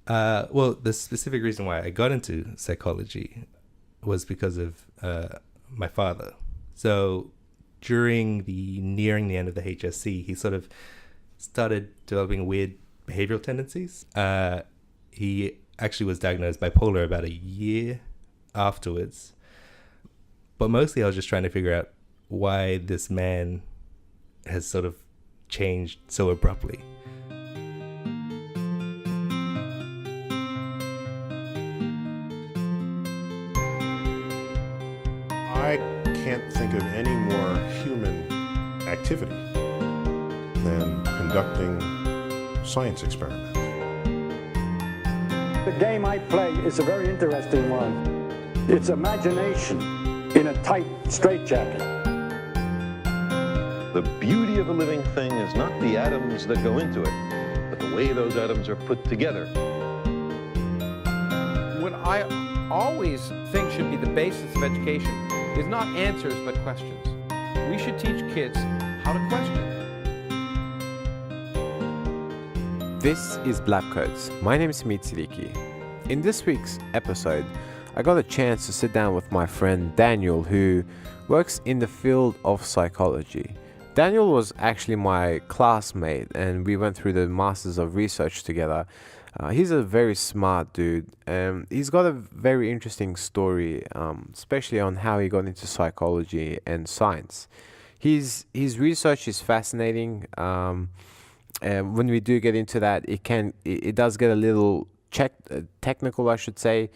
Well, the specific reason why I got into psychology was because of my father. So nearing the end of the HSC, he sort of started developing weird behavioral tendencies. He actually was diagnosed bipolar about a year afterwards. But mostly I was just trying to figure out why this man has sort of changed so abruptly. I can't think of any more human activity than conducting science experiments. The game I play is a very interesting one. It's imagination in a tight straitjacket. The beauty of a living thing is not the atoms that go into it, but the way those atoms are put together. What I always think should be the basis of education is not answers, but questions. We should teach kids how to question. This is Blab Codes. My name is Meet Siddiqui. In this week's episode, I got a chance to sit down with my friend Daniel, who works in the field of psychology. Daniel was actually my classmate, and we went through the Masters of Research together. He's a very smart dude, and he's got a very interesting story, especially on how he got into psychology and science. His research is fascinating. When we do get into that, it does get a little technical, I should say,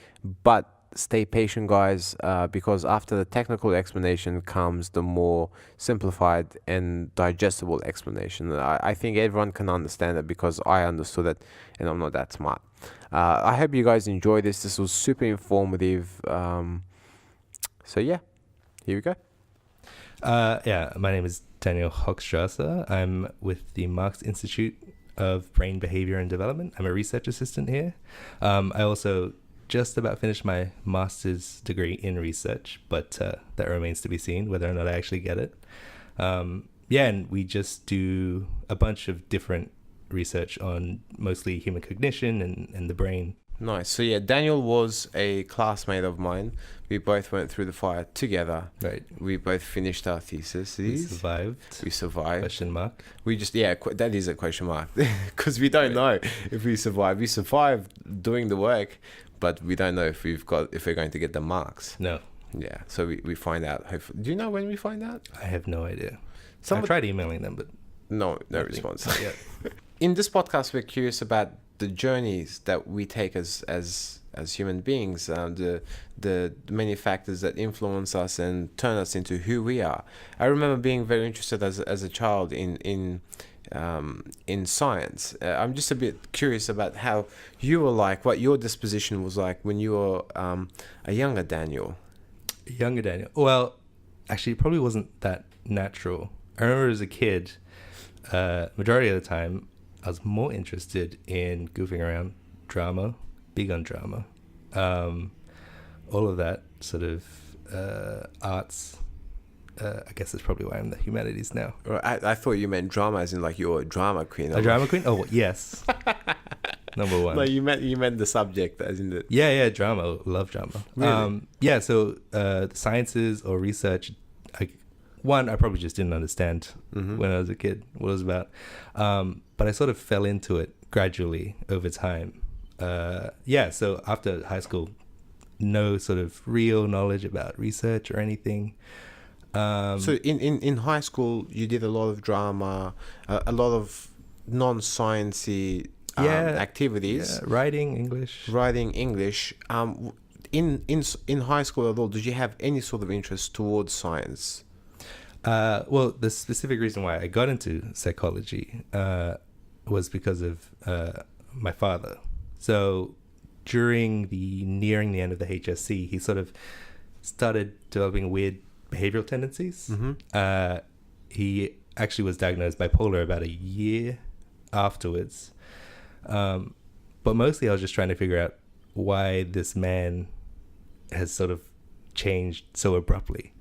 but stay patient, guys, because after the technical explanation comes the more simplified and digestible explanation. I think everyone can understand it because I understood it, and I'm not that smart. I hope you guys enjoy this. This was super informative. So yeah, here we go. My name is Daniel Hochstrasser. I'm with the Marx Institute of Brain Behavior and Development. I'm a research assistant here. I also just about finished my master's degree in research, but that remains to be seen whether or not I actually get it. And we just do a bunch of different research on mostly human cognition and the brain. Nice. So yeah, Daniel was a classmate of mine. We both went through the fire together. Right. We both finished our theses. We survived. Question mark. We just, that is a question mark. Because we don't know if we survived. We survived doing the work, but we don't know if we're going to get the marks. No. Yeah. So we find out. Hopefully. Do you know when we find out? I have no idea. I tried emailing them, but no response. Not yet. In this podcast, we're curious about the journeys that we take as human beings, the many factors that influence us and turn us into who we are. I remember being very interested as a child in science. I'm just a bit curious about how you were like, what your disposition was like when you were a younger Daniel. Well, actually, it probably wasn't that natural. I remember as a kid, majority of the time, I was more interested in goofing around, drama, big on drama, all of that sort of arts. I guess that's probably why I'm the humanities now. I thought you meant drama as in like you're a drama queen. A drama queen? Oh, yes. Number one. No, you meant the subject as in the... Yeah, drama. Love drama. Really? So the sciences or research, I probably just didn't understand when I was a kid what it was about. But I sort of fell into it gradually over time. So after high school, no sort of real knowledge about research or anything. So in high school, you did a lot of drama, a lot of non-sciencey activities. Yeah, writing English. In high school at all, did you have any sort of interest towards science? Well, the specific reason why I got into psychology was because of my father. So nearing the end of the HSC, he sort of started developing weird behavioral tendencies. He actually was diagnosed bipolar about a year afterwards. But mostly I was just trying to figure out why this man has sort of changed so abruptly.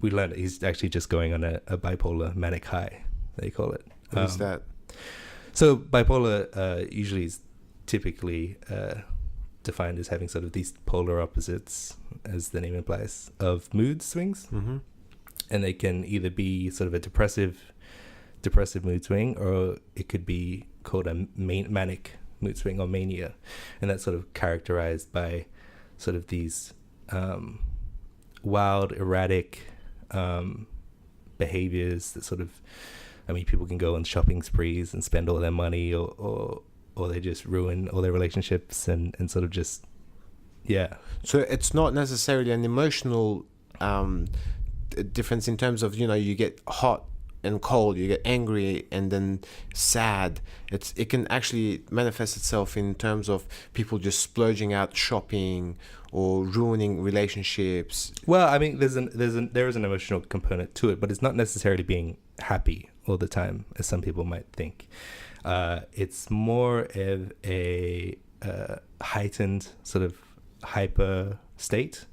We learned that he's actually just going on a bipolar manic high, they call it. What is that? So bipolar usually is typically defined as having sort of these polar opposites, as the name implies, of mood swings. Mm-hmm. And they can either be sort of a depressive mood swing, or it could be called a manic mood swing or mania. And that's sort of characterized by sort of these wild, erratic behaviors that sort of, I mean, people can go on shopping sprees and spend all their money, or they just ruin all their relationships and sort of just, yeah. So it's not necessarily an emotional difference in terms of, you get hot and cold, you get angry and then sad. It can actually manifest itself in terms of people just splurging out shopping or ruining relationships. Well, I mean, there is an emotional component to it, but it's not necessarily being happy all the time, as some people might think. It's more of a heightened sort of hyper state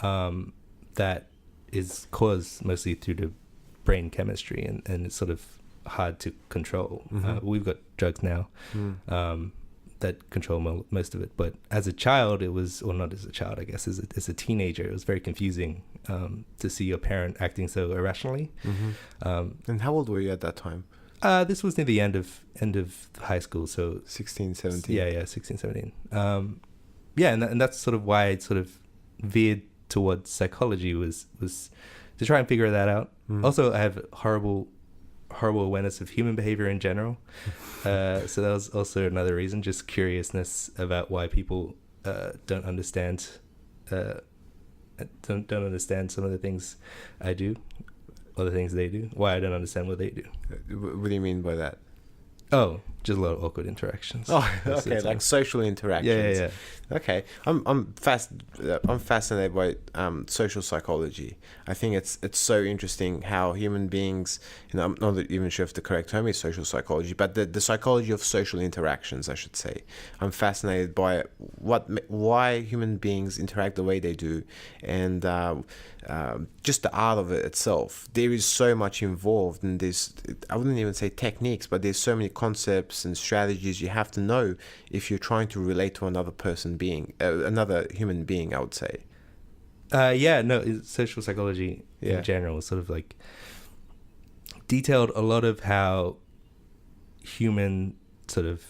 that is caused mostly through the brain chemistry, and it's sort of hard to control. We've got drugs now that control most of it, but as a child it was, or not as a child, I guess as a teenager, it was very confusing to see your parent acting so irrationally. And how old were you at that time? This was near the end of high school, so 16, 17. yeah 16, 17. And that's sort of why it sort of veered towards psychology, was to try and figure that out. Also, I have horrible awareness of human behavior in general, so that was also another reason, just curiousness about why people don't understand some of the things I do, or the things they do, why I don't understand what they do. What do you mean by that? Oh, just a lot of awkward interactions. Oh, okay, like social interactions. Yeah. Okay, I'm fascinated by social psychology. I think it's so interesting how human beings, I'm not even sure if the correct term is social psychology, but the psychology of social interactions, I should say. I'm fascinated by why human beings interact the way they do, and just the art of it itself. There is so much involved in this. I wouldn't even say techniques, but there's so many concepts and strategies you have to know if you're trying to relate to another human being, I would say. Social psychology in general sort of like detailed a lot of how human sort of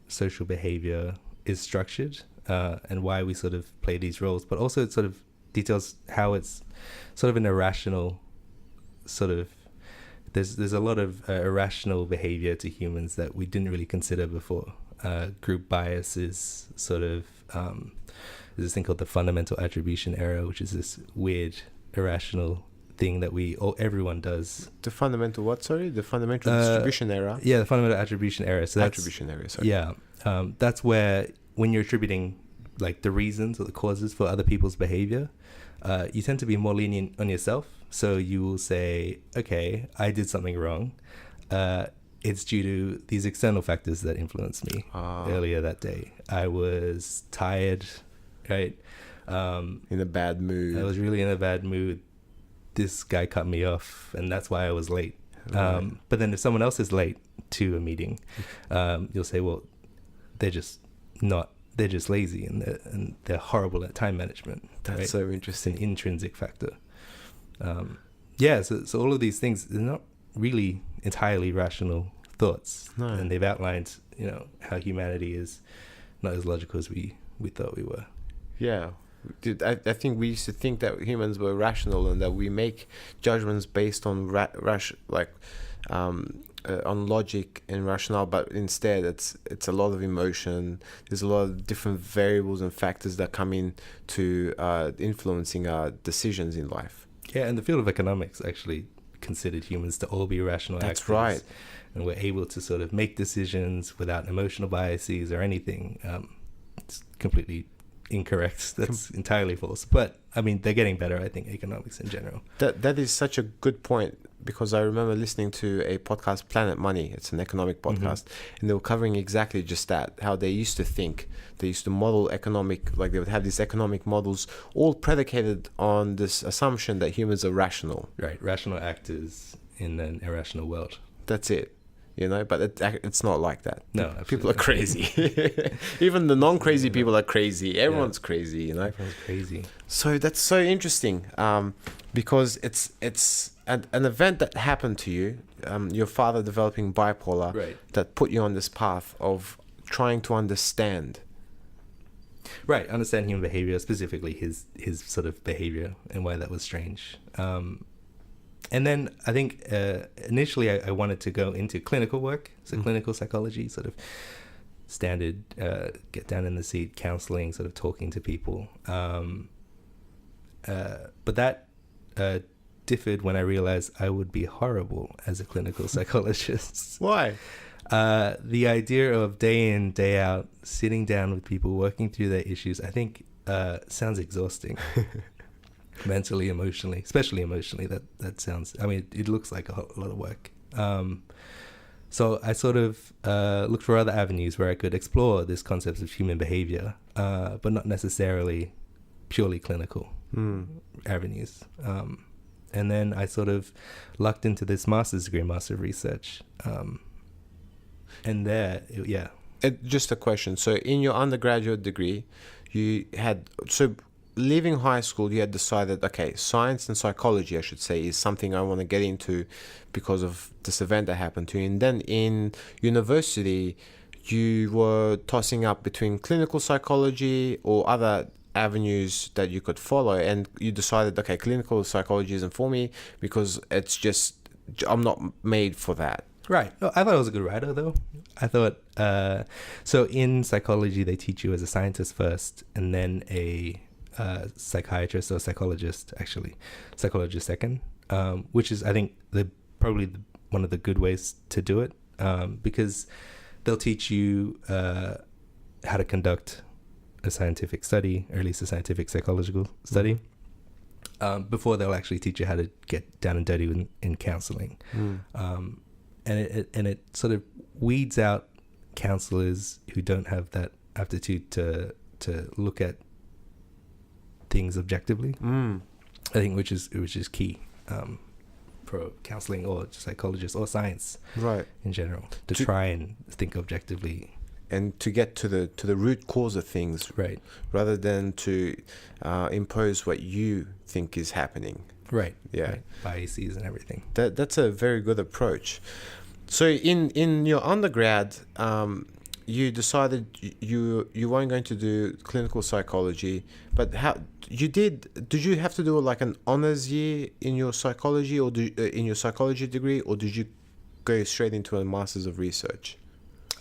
social behavior is structured, and why we sort of play these roles, but also it sort of details how it's sort of an irrational sort of, there's a lot of irrational behavior to humans that we didn't really consider before. Group biases, sort of, there's this thing called the fundamental attribution error, which is this weird irrational thing that everyone does. The fundamental what? Sorry, the fundamental distribution error. Yeah, the fundamental attribution error. So that's attribution error. Sorry. Yeah, that's where when you're attributing like the reasons or the causes for other people's behavior, you tend to be more lenient on yourself. So you will say, okay, I did something wrong. It's due to these external factors that influenced me earlier that day. I was tired, right? In a bad mood. I was really in a bad mood. This guy cut me off, and that's why I was late. Right. But then if someone else is late to a meeting, you'll say, well, they're just lazy, and they're horrible at time management. That's right? so interesting. It's an intrinsic factor. So all of these things, they're not really entirely rational thoughts. No. And they've outlined, how humanity is not as logical as we thought we were. Yeah. I think we used to think that humans were rational and that we make judgments based on on logic and rationale, but instead it's a lot of emotion. There's a lot of different variables and factors that come in to influencing our decisions in life. Yeah, and the field of economics actually considered humans to all be rational actors. That's right. And we're able to sort of make decisions without emotional biases or anything. It's completely incorrect. That's entirely false. But I mean, they're getting better, I think, economics in general. That is such a good point, because I remember listening to a podcast, Planet Money. It's an economic podcast, and they were covering exactly just that, how they used to think. They used to model economic, like they would have these economic models all predicated on this assumption that humans are rational. Right, rational actors in an irrational world. That's it. but it's not like that. No, people are crazy. Even the non-crazy people are crazy. Everyone's crazy, Everyone's crazy. So that's so interesting, because it's an event that happened to you, your father developing bipolar, Right. that put you on this path of trying to understand. Right, understand human behavior, specifically his sort of behavior and why that was strange. And then I think initially I wanted to go into clinical work, so clinical psychology, sort of standard, get down in the seat, counseling, sort of talking to people. But that differed when I realized I would be horrible as a clinical psychologist. Why? The idea of day in, day out, sitting down with people, working through their issues, I think sounds exhausting. Mentally, emotionally, especially emotionally. That sounds, I mean, it looks like a lot of work. So I sort of looked for other avenues where I could explore this concept of human behavior, but not necessarily purely clinical avenues. And then I sort of lucked into this master's degree, Master of Research. And there, Just a question. So in your undergraduate degree, leaving high school, you had decided, okay, science and psychology, I should say, is something I want to get into because of this event that happened to you. And then in university, you were tossing up between clinical psychology or other avenues that you could follow, and you decided, okay, clinical psychology isn't for me because it's just, I'm not made for that. Right. Oh, I thought it was a good writer, though. I thought, so in psychology, they teach you as a scientist first, and then a psychiatrist or psychologist second, which is, I think, probably one of the good ways to do it, because they'll teach you how to conduct a scientific study, or at least a scientific psychological study, before they'll actually teach you how to get down and dirty in counseling. And it sort of weeds out counselors who don't have that aptitude to look at things objectively. I think which is key for counseling or psychologists or science, right, in general, to try and think objectively and to get to the root cause of things, right, rather than to impose what you think is happening. Right. Yeah. Right. Biases and everything. That's a very good approach. So in your undergrad, you decided you weren't going to do clinical psychology, but did you have to do like an honors year in your psychology or in your psychology degree, or did you go straight into a master's of research?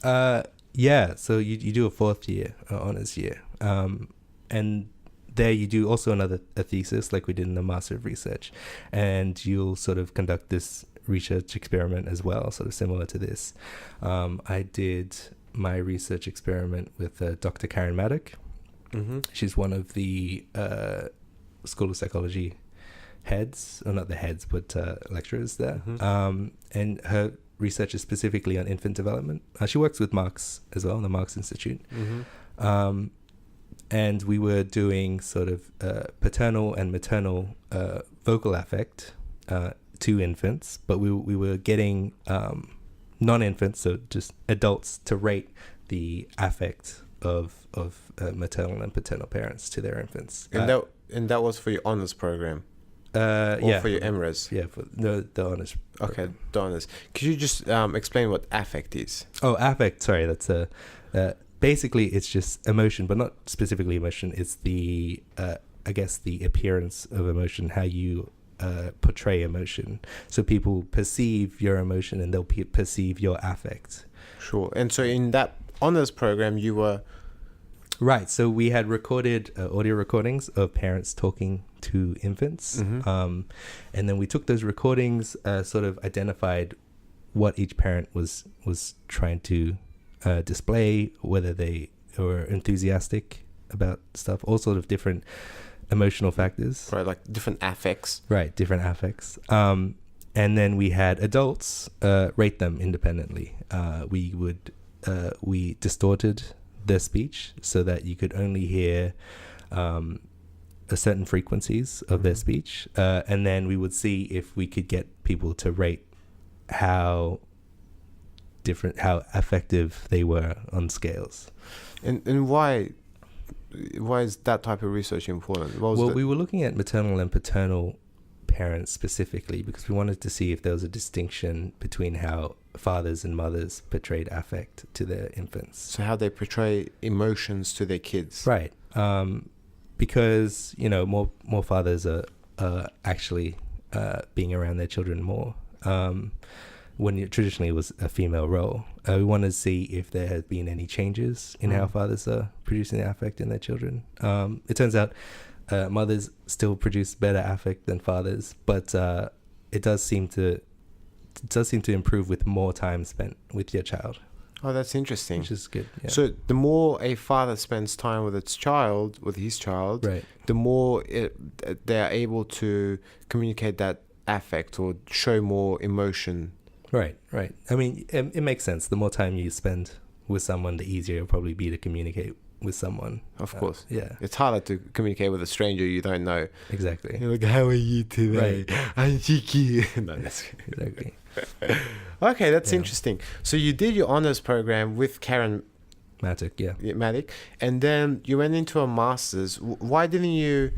Yeah. So you do a fourth year, honors year, and there you do also a thesis like we did in the Master of Research, and you'll sort of conduct this research experiment as well, sort of similar to this. I did my research experiment with Dr. Karen Maddock. She's one of the School of Psychology heads, or not the heads, but lecturers there. And her research is specifically on infant development. She works with Marx as well, the Marx Institute. And we were doing sort of paternal and maternal vocal affect to infants, but we were getting non-infants, so just adults, to rate the affect of maternal and paternal parents to their infants. And that was for your honors program? Or for your MRes? Yeah, for the honors program. Okay, the honors. Could you just explain what affect is? Oh, affect, sorry, that's basically it's just emotion, but not specifically emotion. It's the I guess the appearance of emotion, how you portray emotion. So people perceive your emotion and they'll perceive your affect. Sure. And so in that honors program you were... Right. So we had recorded audio recordings of parents talking to infants. And then we took those recordings, sort of identified what each parent was trying to display, whether they were enthusiastic about stuff, all sort of different emotional factors. Right, like different affects. Right, different affects. And then we had adults rate them independently. We distorted their speech so that you could only hear a certain frequencies of their speech. And then we would see if we could get people to rate how different, how effective they were on scales. And why is that type of research important? Well, we were looking at maternal and paternal parents specifically because we wanted to see if there was a distinction between how fathers and mothers portrayed affect to their infants. So how they portray emotions to their kids. Right. Because, you know, more fathers are actually being around their children more. When traditionally it was a female role. We wanted to see if there had been any changes in how fathers are producing the affect in their children. It turns out mothers still produce better affect than fathers, but it does seem to improve with more time spent with your child. Oh, that's interesting. Which is good. Yeah. So the more a father spends time with his child, right, the more they're able to communicate that affect or show more emotion. Right. I mean, it makes sense. The more time you spend with someone, the easier it'll probably be to communicate with someone. Of course. Yeah. It's harder to communicate with a stranger you don't know. Exactly. You're like, how are you today? Right. I'm cheeky. No, that's Exactly. Okay, that's interesting. So you did your honors program with Karen Matic, yeah. Matic, and then you went into a master's. Why didn't you...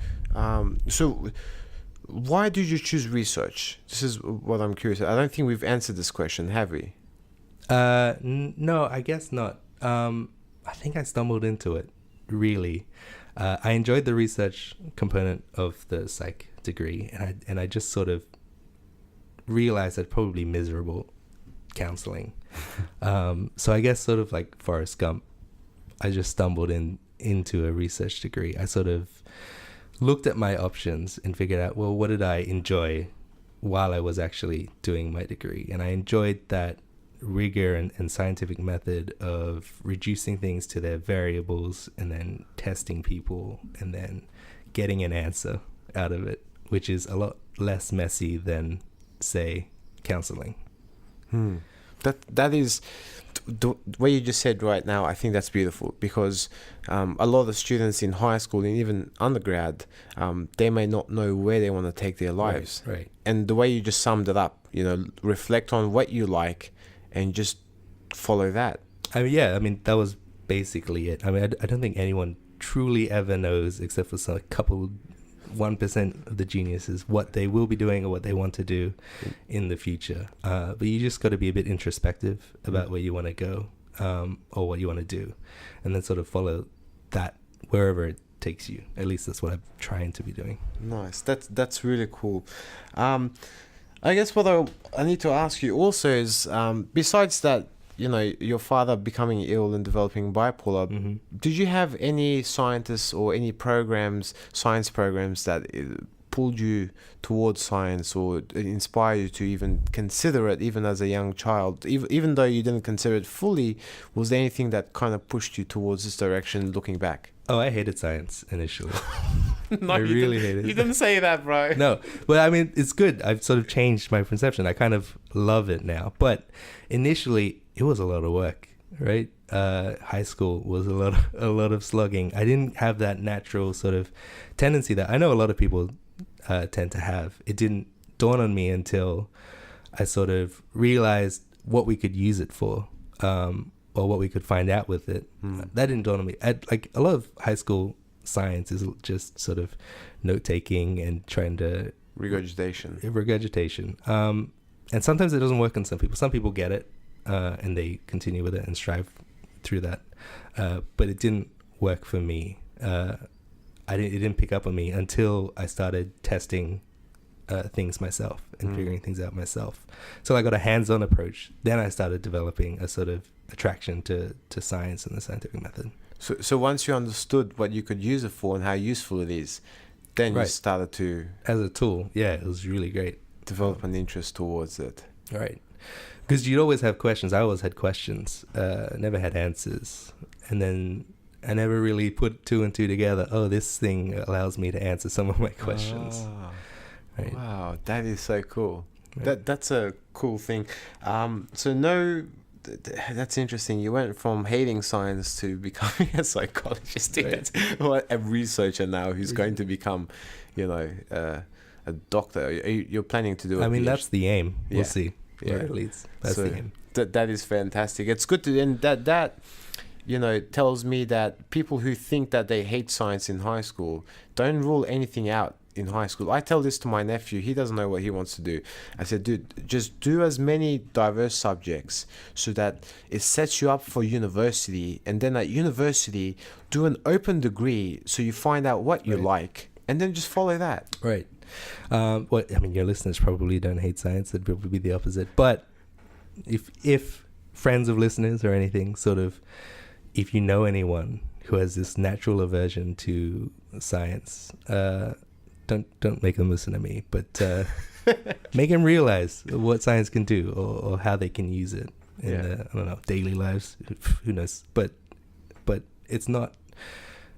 why did you choose research? This is what I'm curious. I don't think we've answered this question, have we? No, I guess not. I think I stumbled into it, really. I enjoyed the research component of the psych degree, and I just sort of realized I'd probably be miserable counseling. So I guess sort of like Forrest Gump, I just stumbled into a research degree. I sort of looked at my options and figured out, well, what did I enjoy while I was actually doing my degree? And I enjoyed that rigor and scientific method of reducing things to their variables and then testing people and then getting an answer out of it, which is a lot less messy than, say, counseling. That is what you just said right now. I think that's beautiful because a lot of students in high school and even undergrad, they may not know where they want to take their lives. Right. And the way you just summed it up, reflect on what you like and just follow that. I mean, that was basically it. I mean, I don't think anyone truly ever knows, except for some couple 1% of the geniuses, what they will be doing or what they want to do in the future. But you just got to be a bit introspective about where you want to go or what you want to do, and then sort of follow that wherever it takes you. At least that's what I'm trying to be doing. Nice. That's really cool. I guess what I need to ask you also is, besides that, your father becoming ill and developing bipolar, did you have any scientists or any science programs that pulled you towards science or inspired you to even consider it, even as a young child? Even though you didn't consider it fully, was there anything that kind of pushed you towards this direction looking back? Oh, I hated science initially. No, I really hated it. You didn't say that, bro. No, but I mean, it's good. I've sort of changed my perception. I kind of love it now. But initially, it was a lot of work, right? High school was a lot of slugging. I didn't have that natural sort of tendency that I know a lot of people tend to have. It didn't dawn on me until I sort of realized what we could use it for, or what we could find out with it. That didn't dawn on me. Like a lot of high school science is just sort of note-taking and trying to... Regurgitation. And sometimes it doesn't work on some people. Some people get it and they continue with it and strive through that. But it didn't work for me. It didn't pick up on me until I started testing things myself and figuring things out myself. So I got a hands-on approach. Then I started developing a sort of attraction to science and the scientific method. So once you understood what you could use it for and how useful it is, then you started to... As a tool, yeah, it was really great. Develop an interest towards it. Right. Because you'd always have questions. I always had questions, never had answers. And then I never really put two and two together. Oh, this thing allows me to answer some of my questions. Right. Wow, that is so cool. Right. That's a cool thing. That's interesting. You went from hating science to becoming a psychologist. Right. What a researcher now who's going to become, a doctor. You're planning to do it. I mean, that's the aim. We'll see. where it leads. That's the game. That is fantastic. It's good to, and that tells me that people who think that they hate science in high school don't rule anything out in high school. I tell this to my nephew. He doesn't know what he wants to do. I said, dude, just do as many diverse subjects so that it sets you up for university, and then at university do an open degree so you find out what you like, and then just follow that. Right. Your listeners probably don't hate science. It'd probably be the opposite. But if friends of listeners or anything, sort of, if you know anyone who has this natural aversion to science, don't make them listen to me, but make them realize what science can do, or how they can use it in their, I don't know, daily lives. Who knows? But it's not.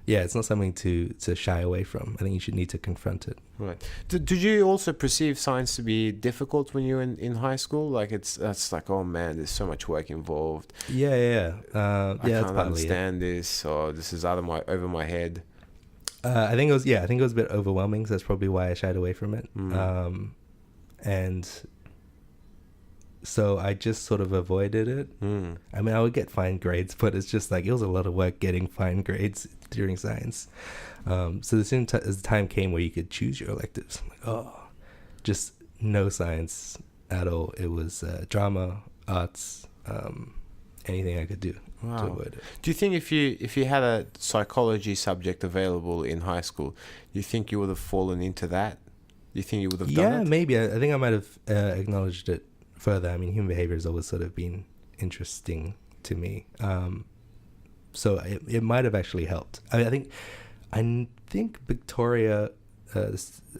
Yeah, it's not something to shy away from. I think you should need to confront it. Right. Did you also perceive science to be difficult when you were in high school? Like that's like, oh man, there's so much work involved. Yeah. I can't understand this, or this is over my head. I think it was a bit overwhelming. So that's probably why I shied away from it. And so I just sort of avoided it. I mean, I would get fine grades, but it's just like, it was a lot of work getting fine grades during science. So as the time came where you could choose your electives, I'm like, just no science at all. It was drama, arts, anything I could do to avoid it. Do you think if you had a psychology subject available in high school, do you think you would have fallen into that? Do you think you would have done it? Yeah, maybe. I think I might have acknowledged it further. I mean, human behavior has always sort of been interesting to me. So it might have actually helped. I think Victoria,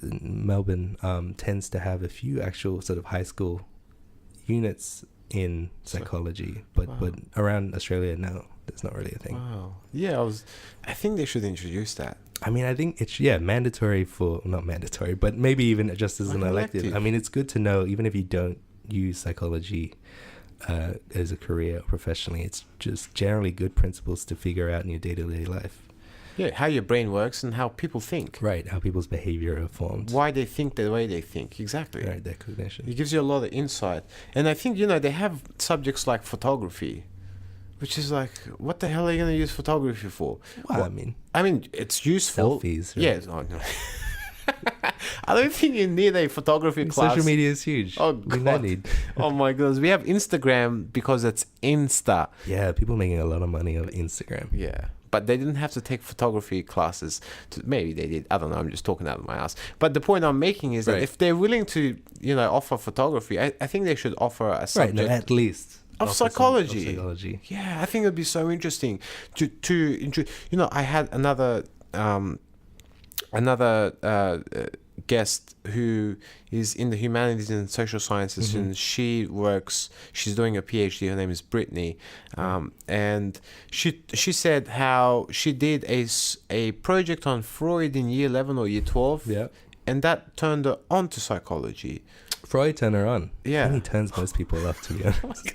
Melbourne, tends to have a few actual sort of high school units in psychology, but around Australia, no, that's not really a thing. Wow. Yeah, I think they should introduce that. I mean, I think it's mandatory not mandatory, but maybe even just as an elective. I mean, it's good to know, even if you don't use psychology as a career or professionally, it's just generally good principles to figure out in your day-to-day life. Yeah, how your brain works and how people think. Right, how people's behavior are formed. Why they think the way they think, exactly. Right, their cognition. It gives you a lot of insight. And I think, they have subjects like photography, which is like, what the hell are you going to use photography for? Well, I mean, it's useful. Selfies. Right? Yes. Oh, no. I don't think you need a photography class. Social media is huge. Oh, God. Oh, my goodness. We have Instagram because it's Insta. Yeah, people making a lot of money on Instagram. Yeah. But they didn't have to take photography classes. Maybe they did. I don't know. I'm just talking out of my ass. But the point I'm making is that if they're willing to, offer photography, I think they should offer a subject. Right, no, at least. Of psychology. Yeah, I think it'd be so interesting to I had another guest who is in the humanities and social sciences, and she's doing a PhD. Her name is Brittany, and she said how she did a project on Freud in year 11 or year 12, and that turned her on to psychology. Freud turned her on. Yeah, and he turns most people off, to be honest.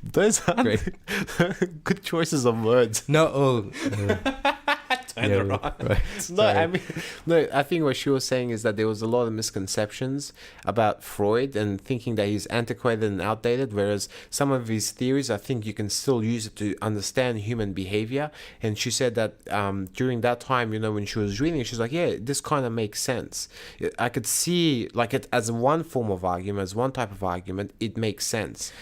Those aren't good choices of words. No, Right. I think what she was saying is that there was a lot of misconceptions about Freud and thinking that he's antiquated and outdated, whereas some of his theories, I think you can still use it to understand human behavior. And she said that during that time, when she was reading, she's like, yeah, this kind of makes sense. I could see like it as one form of argument, as one type of argument, it makes sense.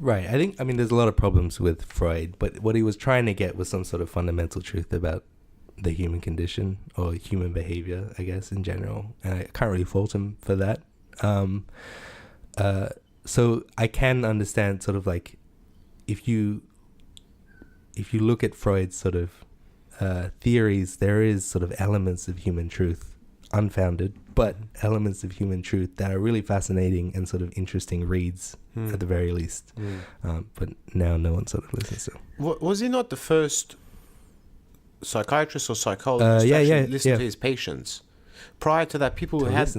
Right. I mean, there's a lot of problems with Freud, but what he was trying to get was some sort of fundamental truth about the human condition or human behavior, I guess, in general. And I can't really fault him for that. So I can understand sort of like if you look at Freud's sort of theories, there is sort of elements of human truth, unfounded, but elements of human truth that are really fascinating and sort of interesting reads at the very least. But now no one sort of listens to. Was he not the first psychiatrist or psychologist to actually listen to his patients? Prior to that, people would have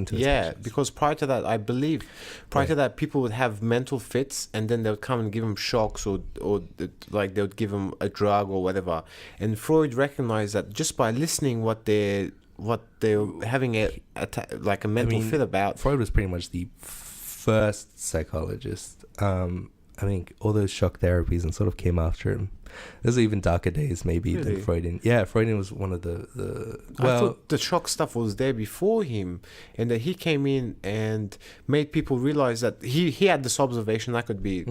because prior to that, I believe, to that, people would have mental fits, and then they would come and give them shocks, or like they would give them a drug or whatever. And Freud recognized that just by listening what they're having a mental fit about. Freud was pretty much the first psychologist. I think all those shock therapies and sort of came after him. Those are even darker days, maybe, Really? than Freudian. Yeah, Freudian was one of the I thought the shock stuff was there before him, and that he came in and made people realize that he had this observation. I could be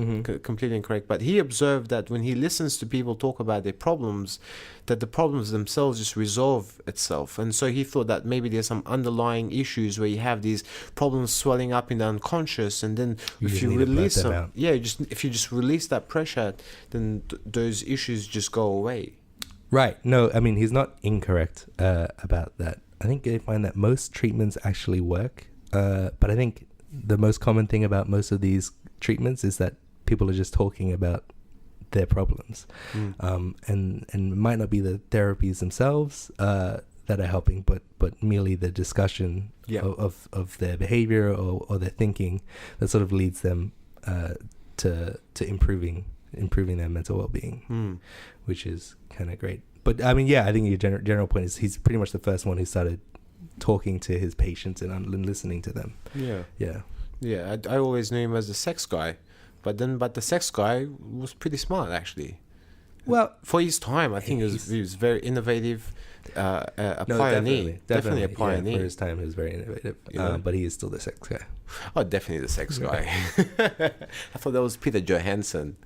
completely incorrect, but he observed that when he listens to people talk about their problems, that the problems themselves just resolve itself. And so he thought that maybe there's some underlying issues where you have these problems swelling up in the unconscious, and then if you need to blurt release them them, out. if you just release that pressure, then those issues just go away. Right. No, I mean, he's not incorrect about that. I think they find that most treatments actually work. But I think the most common thing about most of these treatments is that people are just talking about their problems. And it might not be the therapies themselves that are helping, but merely the discussion of their behavior or their thinking that sort of leads them to improving their mental well-being, which is kind of great. But I mean, yeah, I think your general point is he's pretty much the first one who started talking to his patients and listening to them. Yeah. I always knew him as the sex guy, but the sex guy was pretty smart, actually. Well, for his time, I think he was very innovative, a pioneer. Definitely a pioneer. Yeah, for his time, he was very innovative. But he is still the sex guy. Oh, definitely the sex guy. I thought that was Peter Johansson.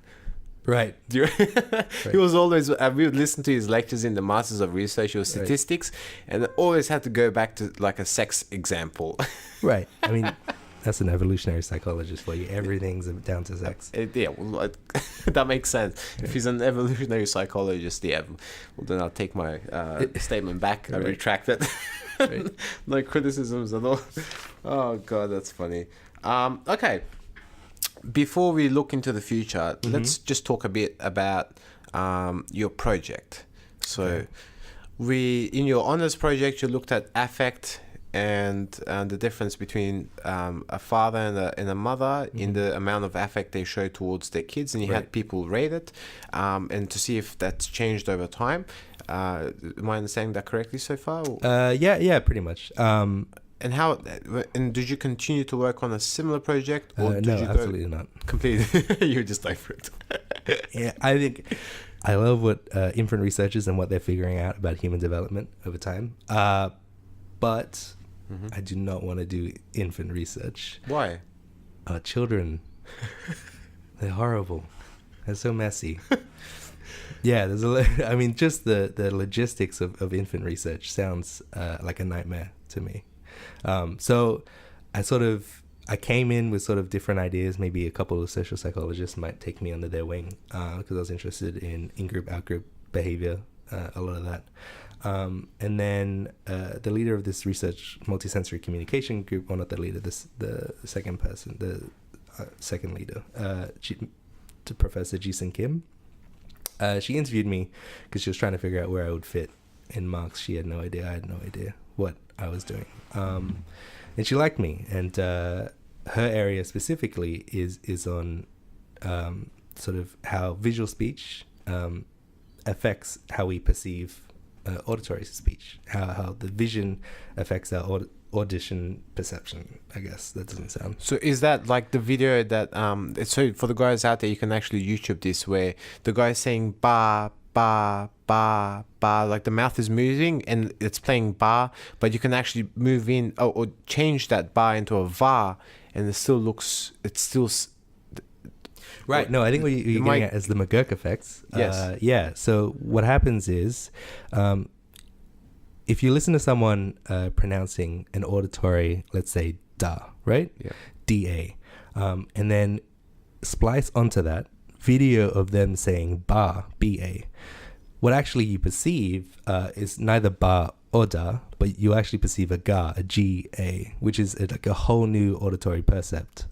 Right. He was always, we would listen to his lectures in the Masters of Research or Statistics, and always had to go back to like a sex example. Right. I mean, that's an evolutionary psychologist for you. Everything's down to sex. That makes sense. If he's an evolutionary psychologist, well, then I'll take my statement back. I retract it. Right. No criticisms at all. Oh, God, that's funny. Okay. Before we look into the future, let's just talk a bit about your project. So, in your honors project, you looked at affect and the difference between a father and a mother in the amount of affect they show towards their kids, and you had people rate it, and to see if that's changed over time. Am I understanding that correctly so far? Yeah, pretty much. And did you continue to work on a similar project, or did no, you absolutely not. Completely? You just dive for it. Yeah, I think I love what infant researchers and what they're figuring out about human development over time. But I do not want to do infant research. Why? Children, they're horrible. They're so messy. Yeah, I mean, just the logistics of infant research sounds like a nightmare to me. So I came in with sort of different ideas. Maybe a couple of social psychologists might take me under their wing because I was interested in in-group, out-group behavior, a lot of that. And then the leader of this research multisensory communication group, well, not the leader, the second person, the second leader, to Professor Jisun Kim. She interviewed me because she was trying to figure out where I would fit in Marx. She had no idea. I had no idea what I was doing. And she liked me. And her area specifically is on sort of how visual speech affects how we perceive auditory speech, how the vision affects our audition perception. I guess that doesn't sound. So is that like the video that so for the guys out there, you can actually YouTube this, where the guy's saying ba ba ba ba, like the mouth is moving and it's playing ba, but you can actually move in or change that ba into a va, and it's still right. No, I think what you're getting at is the McGurk effects. Yes. Yeah. So what happens is, if you listen to someone pronouncing an auditory, let's say da, right? Yeah. D-A, and then splice onto that video of them saying ba, B-A, what actually you perceive is neither ba or da, but you actually perceive a ga, a G-A, which is like a whole new auditory percept.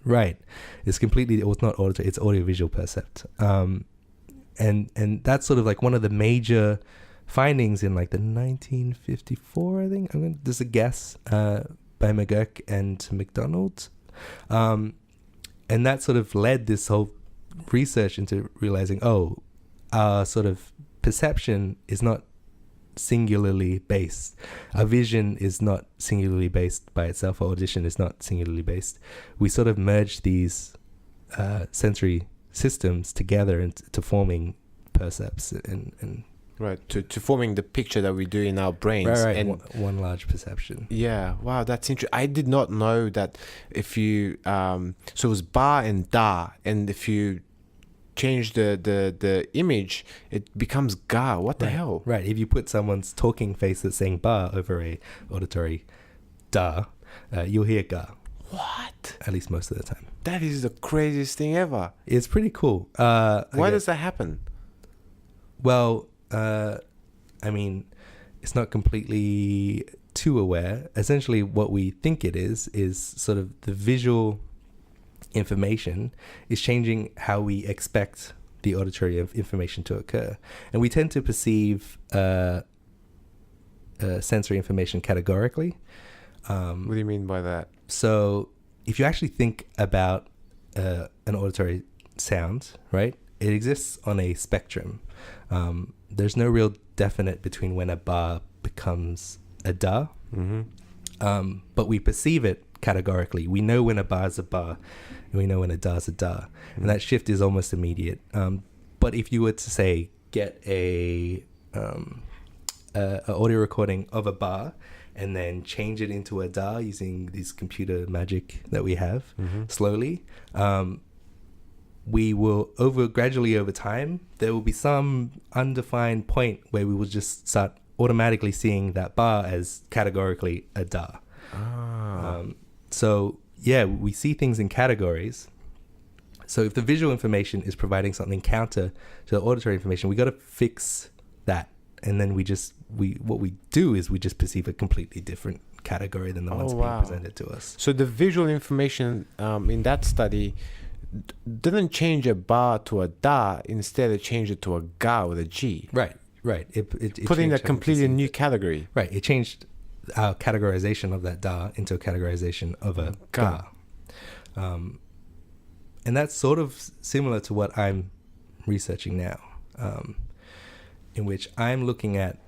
Right. It's not auditory, it's audiovisual percept. And that's sort of like one of the major findings in like the 1954, I think. There's a guess by McGurk and McDonald. And that sort of led this whole research into realizing, our sort of perception is not singularly based. Our vision is not singularly based by itself. Our audition is not singularly based. We sort of merge these sensory systems together into forming percepts and Right, to forming the picture that we do in our brains. right. And one large perception. yeah, wow, that's interesting. I did not know that if you so it was ba and da, and if you change the image, it becomes ga. What the hell? Right. If you put someone's talking face that's saying ba over a auditory da, you'll hear ga. What? At least most of the time. That is the craziest thing ever. It's pretty cool. Why does that happen? Well, I mean, it's not completely too aware. Essentially, what we think it is sort of the visual information is changing how we expect the auditory information to occur. And we tend to perceive sensory information categorically. What do you mean by that? So if you actually think about an auditory sound, right, it exists on a spectrum. There's no real definite between when a ba becomes a da, but we perceive it categorically. We know when a ba is a ba, and we know when a da is a da, and that shift is almost immediate. But if you were to say get a audio recording of a ba and then change it into a da using this computer magic that we have slowly, we will gradually over time, there will be some undefined point where we will just start automatically seeing that ba as categorically a da. So yeah, we see things in categories. So if the visual information is providing something counter to the auditory information, we got to fix that. And then what we do is we just perceive a completely different category than the ones being presented to us. So the visual information in that study didn't change a ba to a da, instead it changed it to a ga with a G. Right. It put in a changed how we completely perceive new it. category. Right. It changed our categorization of that da into a categorization of a ga. And that's sort of similar to what I'm researching now, in which I'm looking at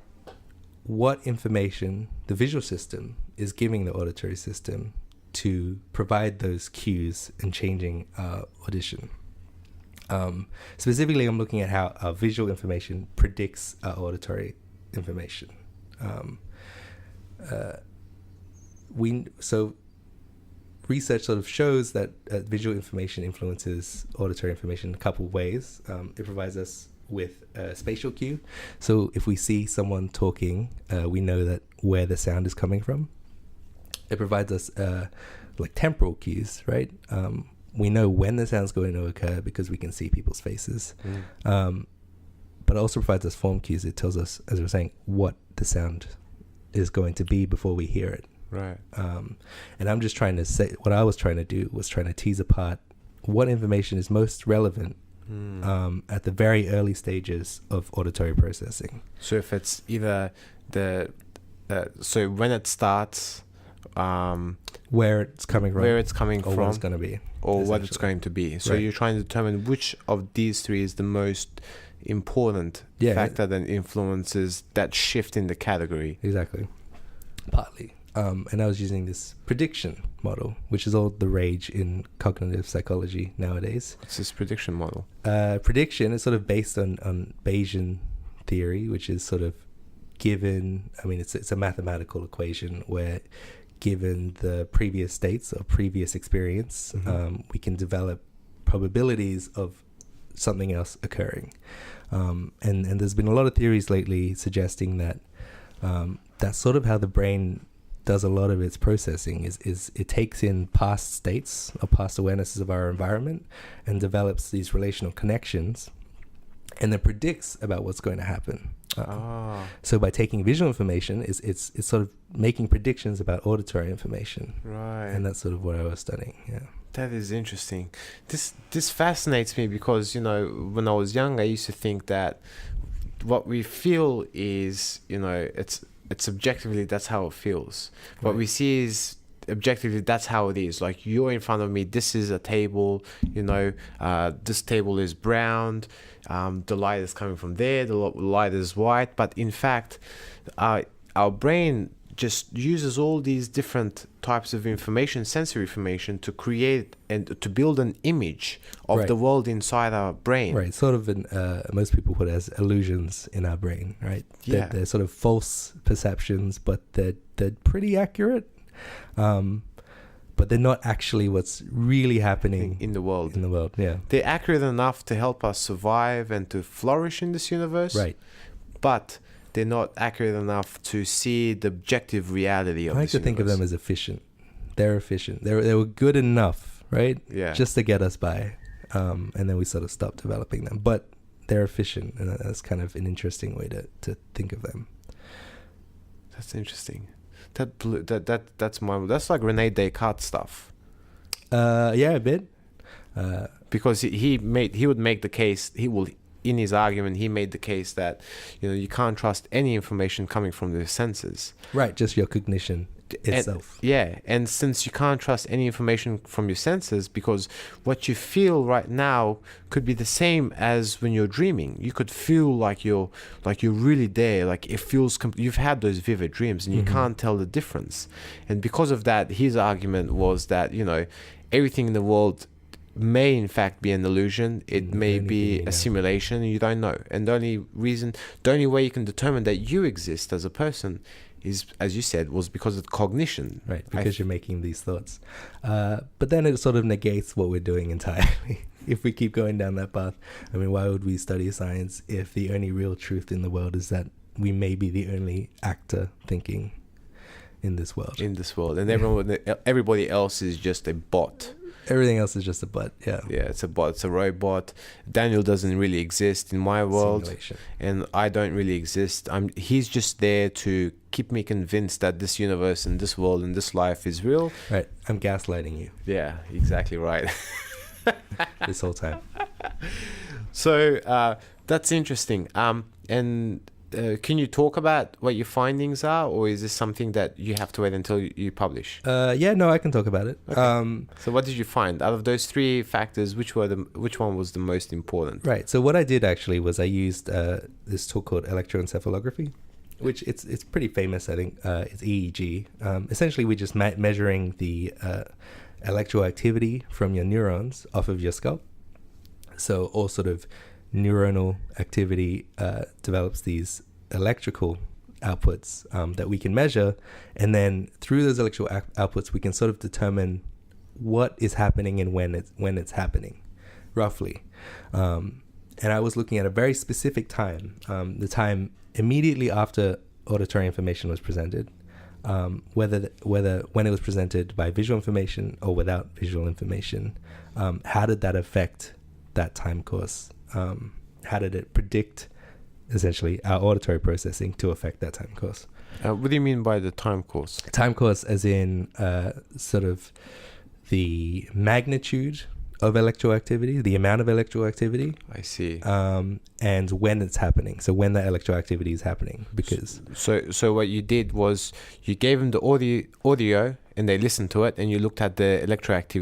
what information the visual system is giving the auditory system to provide those cues and changing audition. Specifically, I'm looking at how our visual information predicts our auditory information. Research sort of shows that visual information influences auditory information in a couple of ways. It provides us with a spatial cue. So if we see someone talking, we know that where the sound is coming from. It provides us like temporal cues, right? We know when the sound's going to occur because we can see people's faces. But it also provides us form cues. It tells us, as we were saying, what the sound is going to be before we hear it. Right. And I'm just trying to say, what I was trying to do was trying to tease apart what information is most relevant at the very early stages of auditory processing. So if it's either so when it starts, where it's coming from, or what it's going to be, or what it's going to be. So you're trying to determine which of these three is the most important factor that influences that shift in the category. Exactly. Partly. And I was using this prediction model, which is all the rage in cognitive psychology nowadays. What's this prediction model? Prediction is sort of based on Bayesian theory, which is sort of given, I mean, it's a mathematical equation where given the previous states or previous experience, we can develop probabilities of something else occurring. And there's been a lot of theories lately suggesting that that's sort of how the brain does a lot of its processing is it takes in past states or past awarenesses of our environment and develops these relational connections and then predicts about what's going to happen. So by taking visual information, it's sort of making predictions about auditory information. Right. And that's sort of what I was studying. Yeah. That is interesting. This fascinates me because, when I was young, I used to think that what we feel is, it's subjectively, that's how it feels. What we see is objectively, that's how it is. Like, you're in front of me, this is a table, this table is brown, the light is coming from there, the light is white. But in fact, our brain just uses all these different types of information, sensory information, to create and to build an image of the world inside our brain. Right, sort of most people put it as illusions in our brain, right? Yeah. They're sort of false perceptions, but they're pretty accurate. But they're not actually what's really happening in the world. In the world, yeah. They're accurate enough to help us survive and to flourish in this universe. Right. But they're not accurate enough to see the objective reality of I like this to think of them as efficient. They're efficient. They were good enough, right? Yeah. Just to get us by. And then we sort of stopped developing them. But they're efficient, and that's kind of an interesting way to think of them. That's interesting. That's like Rene Descartes stuff. Yeah, a bit. Because he would make the case, in his argument, he made the case that, you can't trust any information coming from the senses. Right, just your cognition itself. And since you can't trust any information from your senses, because what you feel right now could be the same as when you're dreaming. You could feel like you're really there, like it feels you've had those vivid dreams, and you can't tell the difference. And because of that, his argument was that everything in the world may in fact be an illusion. It may be a simulation, and you don't know. And the only way you can determine that you exist as a person is, as you said, was because of cognition. Right, because you're making these thoughts. But then it sort of negates what we're doing entirely. If we keep going down that path, I mean, why would we study science if the only real truth in the world is that we may be the only actor thinking in this world? And everybody else is just a bot. Everything else is just a bot. Yeah, it's a bot. It's a robot. Daniel doesn't really exist in my world. Simulation. And I don't really exist. He's just there to keep me convinced that this universe and this world and this life is real. Right. I'm gaslighting you. Yeah, exactly right. This whole time. So that's interesting. Can you talk about what your findings are, or is this something that you have to wait until you publish? Yeah, no, I can talk about it. Okay. So what did you find out of those three factors? Which one was the most important? Right. So what I did actually was I used this tool called electroencephalography, which it's pretty famous. I think it's EEG. Essentially, we're just measuring the electroactivity from your neurons off of your scalp. So all sort of neuronal activity develops these electrical outputs that we can measure, and then through those electrical outputs we can sort of determine what is happening and when it's happening, roughly. And I was looking at a very specific time, the time immediately after auditory information was presented, whether when it was presented by visual information or without visual information, how did that affect that time course? How did it predict essentially our auditory processing to affect that time course? What do you mean by the time course? Time course as in sort of the magnitude of electroactivity, the amount of electroactivity. I see. And when it's happening. So when that electroactivity is happening, because... So what you did was you gave them the audio and they listened to it, and you looked at the electric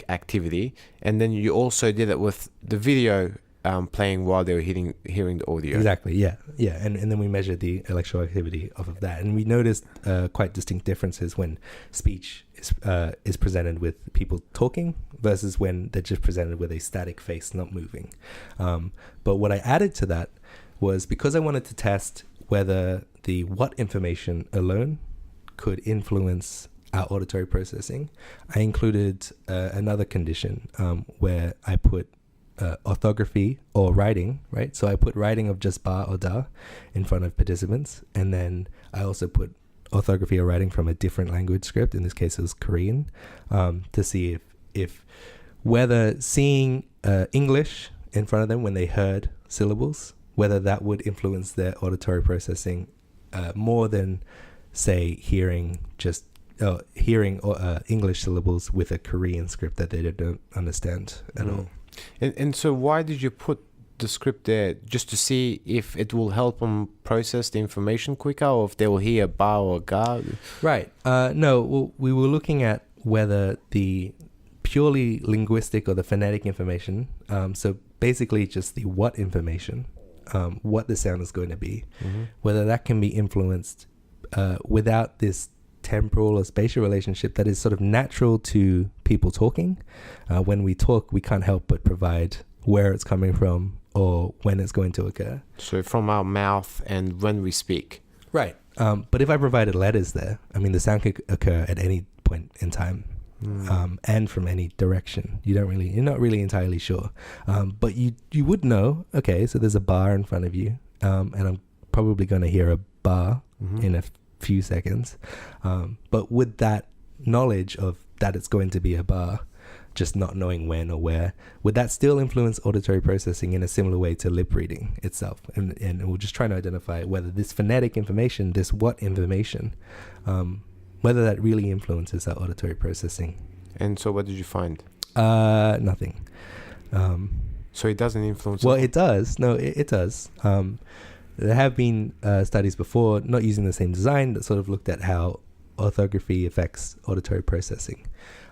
activity, and then you also did it with the video playing while they were hearing the audio. Exactly, yeah. And then we measured the electroactivity off of that, and we noticed quite distinct differences when speech is presented with people talking versus when they're just presented with a static face not moving. But what I added to that was, because I wanted to test whether the what information alone could influence our auditory processing, I included another condition where I put orthography or writing, right? So I put writing of just ba or da in front of participants, and then I also put orthography or writing from a different language script. In this case, it was Korean, to see if whether seeing English in front of them when they heard syllables, whether that would influence their auditory processing more than, say, hearing English syllables with a Korean script that they don't understand at all. And so why did you put the script there just to see if it will help them process the information quicker, or if they will hear a ba or a ga? Right. No, well, we were looking at whether the purely linguistic or the phonetic information, so basically just the what information, what the sound is going to be, whether that can be influenced without this temporal or spatial relationship that is sort of natural to people talking. When we talk, we can't help but provide where it's coming from or when it's going to occur. So from our mouth and when we speak. Right. But if I provided letters there, I mean, the sound could occur at any point in time. And from any direction. You're not really entirely sure. But you would know, okay, so there's a bar in front of you, and I'm probably going to hear a bar in a few seconds. But with that knowledge of that it's going to be a bar, just not knowing when or where, would that still influence auditory processing in a similar way to lip reading itself? And we're just trying to identify whether this phonetic information, this what information, whether that really influences our auditory processing. And so what did you find? Nothing. So it doesn't influence... Well, it does. No, it does. There have been studies before, not using the same design, that sort of looked at how orthography affects auditory processing.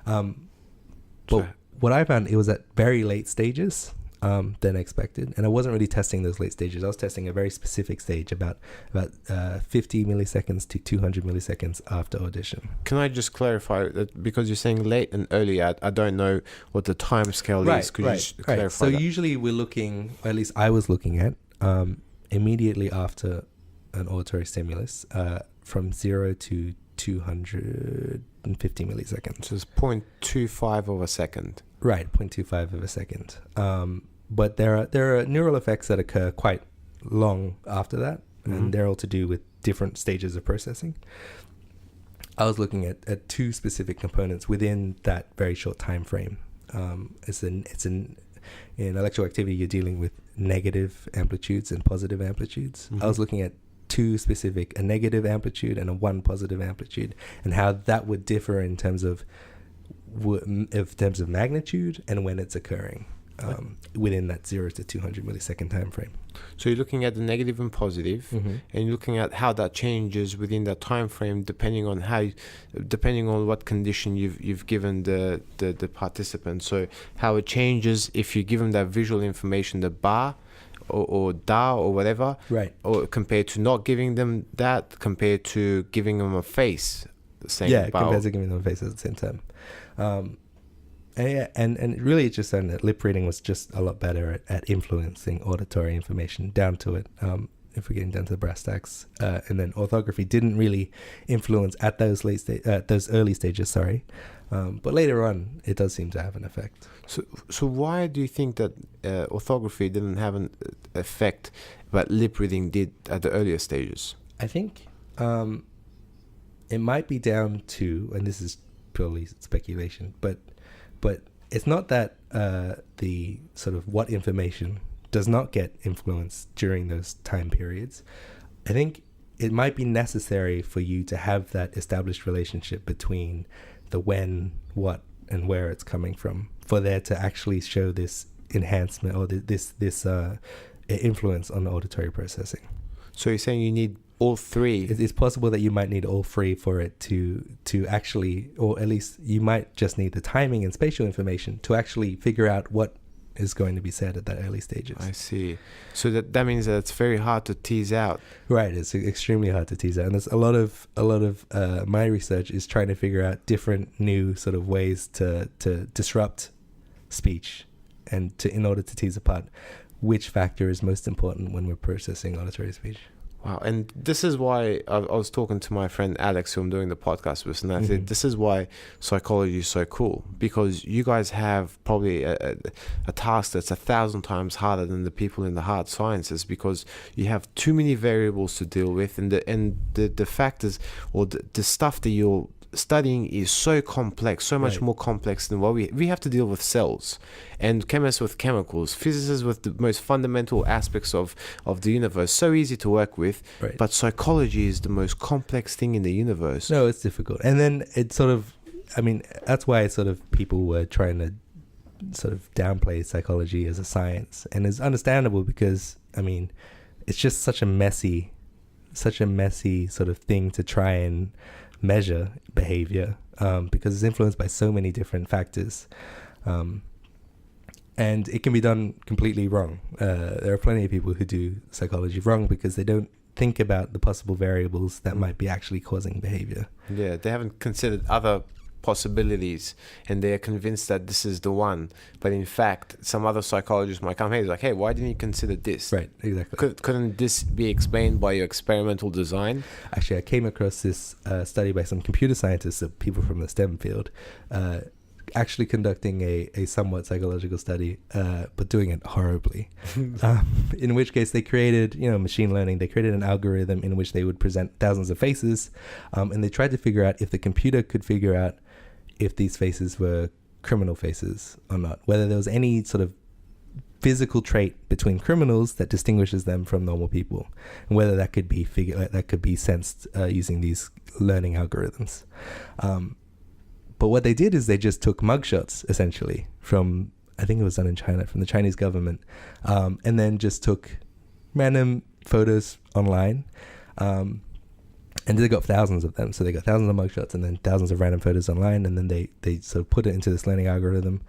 But what I found, it was at very late stages than expected. And I wasn't really testing those late stages. I was testing a very specific stage, about 50 milliseconds to 200 milliseconds after audition. Can I just clarify that, because you're saying late and early, I don't know what the time scale is. Could you just clarify So that? usually we're looking, or at least I was looking at, immediately after an auditory stimulus, from 0 to 250 milliseconds. So it's 0.25 of a second. Right, 0.25 of a second. But there are neural effects that occur quite long after that, and they're all to do with different stages of processing. I was looking at two specific components within that very short time frame. In electroactivity, you're dealing with negative amplitudes and positive amplitudes. I was looking at two specific, a negative amplitude and a one positive amplitude, and how that would differ in terms of magnitude and when it's occurring within that 0 to 200 millisecond time frame. So you're looking at the negative and positive, and you're looking at how that changes within that time frame, depending on what condition you've given the participant. So how it changes if you give them that visual information, the bar or da or whatever, right? Or compared to not giving them that, compared to giving them a face, compared to giving them a face at the same time. And really it just found that lip reading was just a lot better at influencing auditory information down to it, if we're getting down to the brass tacks. And then orthography didn't really influence at those those early stages, but later on it does seem to have an effect. So why do you think that orthography didn't have an effect but lip reading did at the earlier stages? I think it might be down to, and this is purely speculation, but it's not that the sort of what information does not get influenced during those time periods. I think it might be necessary for you to have that established relationship between the when, what, and where it's coming from, for there to actually show this enhancement or this influence on auditory processing. So you're saying you need all three? It's possible that you might need all three for it to actually, or at least you might just need the timing and spatial information to actually figure out what is going to be said at that early stages. I see. So that means that it's very hard to tease out. Right, it's extremely hard to tease out, and there's a lot of my research is trying to figure out different new sort of ways to disrupt speech, and in order to tease apart which factor is most important when we're processing auditory speech. Wow, and this is why I was talking to my friend Alex, who I'm doing the podcast with, and I said, this is why psychology is so cool, because you guys have probably a task that's 1,000 times harder than the people in the hard sciences, because you have too many variables to deal with, and the factors or the stuff that you're studying is so complex, so much more complex than what we have to deal with cells, and chemists with chemicals, physicists with the most fundamental aspects of the universe. So easy to work with, but psychology is the most complex thing in the universe. No, it's difficult. And then it's sort of, I mean, that's why sort of people were trying to sort of downplay psychology as a science, and it's understandable because I mean, it's just such a messy sort of thing to try and measure behavior, because it's influenced by so many different factors, and it can be done completely wrong. There are plenty of people who do psychology wrong because they don't think about the possible variables that might be actually causing behavior. Yeah, they haven't considered other possibilities, and they are convinced that this is the one. But in fact, some other psychologist might come here, like, hey, why didn't you consider this? Right, exactly. Couldn't this be explained by your experimental design? Actually, I came across this study by some computer scientists, so people from the STEM field, actually conducting a somewhat psychological study, but doing it horribly. In which case they created, machine learning. They created an algorithm in which they would present thousands of faces, and they tried to figure out if the computer could figure out if these faces were criminal faces or not, whether there was any sort of physical trait between criminals that distinguishes them from normal people, and whether that could be sensed using these learning algorithms. But what they did is they just took mugshots, essentially, from, I think it was done in China, from the Chinese government, and then just took random photos online, and they got thousands of them. So they got thousands of mugshots and then thousands of random photos online, and then they sort of put it into this learning algorithm,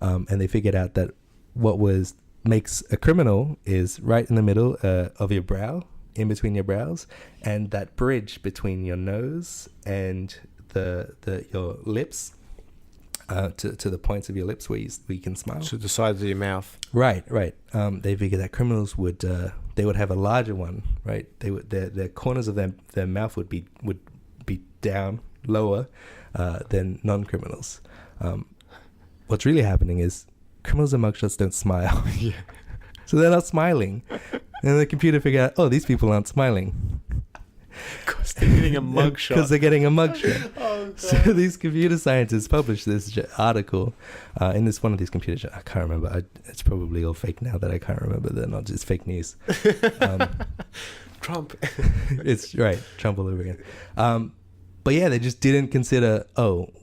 and they figured out that what makes a criminal is right in the middle of your brow, in between your brows, and that bridge between your nose and your lips, to the points of your lips where you can smile. To the sides of your mouth. Right. They figured that criminals would have a larger one, right? The corners of their mouth would be down lower than non-criminals. What's really happening is criminals and mugshots don't smile. Yeah. So they're not smiling. And the computer figured out, these people aren't smiling. Because they're getting a mugshot. Because they're getting a mugshot. So these computer scientists published this article in one of these computer. I can't remember. It's probably all fake now that I can't remember. They're not just fake news. Trump. It's right. Trump all over again. But yeah, they just didn't consider,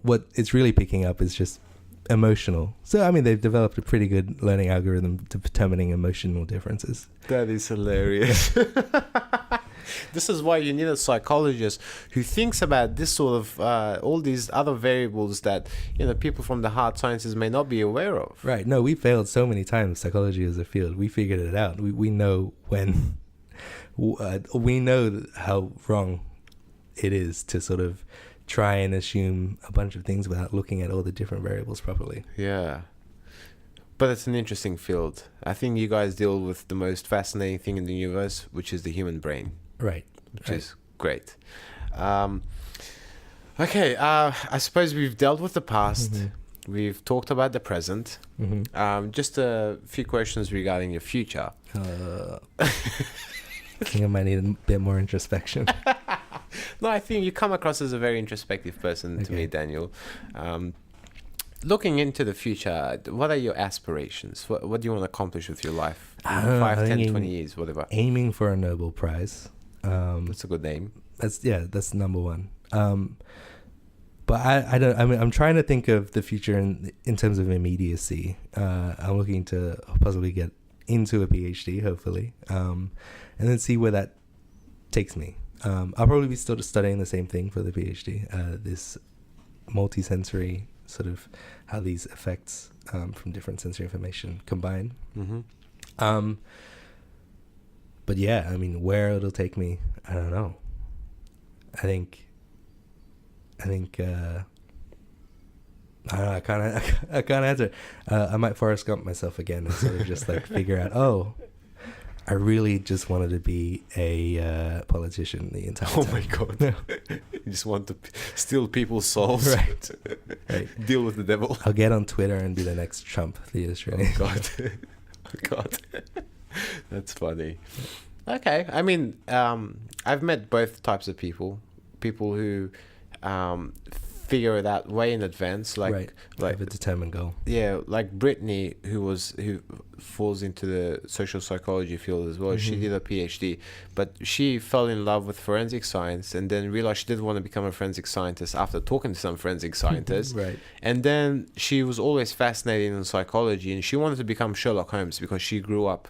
what it's really picking up is just emotional. So, I mean, they've developed a pretty good learning algorithm to determining emotional differences. That is hilarious. This is why you need a psychologist who thinks about this sort of all these other variables that people from the hard sciences may not be aware of. Right. No, we failed so many times. Psychology as a field, we figured it out. We know when. We know how wrong it is to sort of try and assume a bunch of things without looking at all the different variables properly. Yeah. But it's an interesting field. I think you guys deal with the most fascinating thing in the universe, which is the human brain. Right. Which is great. Okay, I suppose we've dealt with the past. Mm-hmm. We've talked about the present. Mm-hmm. Just a few questions regarding your future. I think I might need a bit more introspection. No, I think you come across as a very introspective person to me, Daniel. Looking into the future, what are your aspirations? What do you want to accomplish with your life? 5, 10, 20 years, whatever. Aiming for a Nobel Prize. That's a good name. That's number one. But I'm trying to think of the future in terms of immediacy. I'm looking to possibly get into a PhD, hopefully, and then see where that takes me. I'll probably be still studying the same thing for the PhD. This multisensory sort of how these effects from different sensory information combine. Mm-hmm. But yeah, I mean, where it'll take me, I don't know. I think I don't know, I can't answer. I might Forrest Gump myself again and sort of just like figure out, I really just wanted to be a politician the entire time. Oh my God. You just want to steal people's souls. Right. Deal with the devil. I'll get on Twitter and be the next Trump, the Australian. Oh God. Oh God. That's funny. Okay. I mean, I've met both types of people. People who figure it out way in advance. Like have a determined goal. Yeah, like Brittany, who falls into the social psychology field as well. She did a PhD, but she fell in love with forensic science and then realized she didn't want to become a forensic scientist after talking to some forensic scientists. Right. And then she was always fascinated in psychology, and she wanted to become Sherlock Holmes because she grew up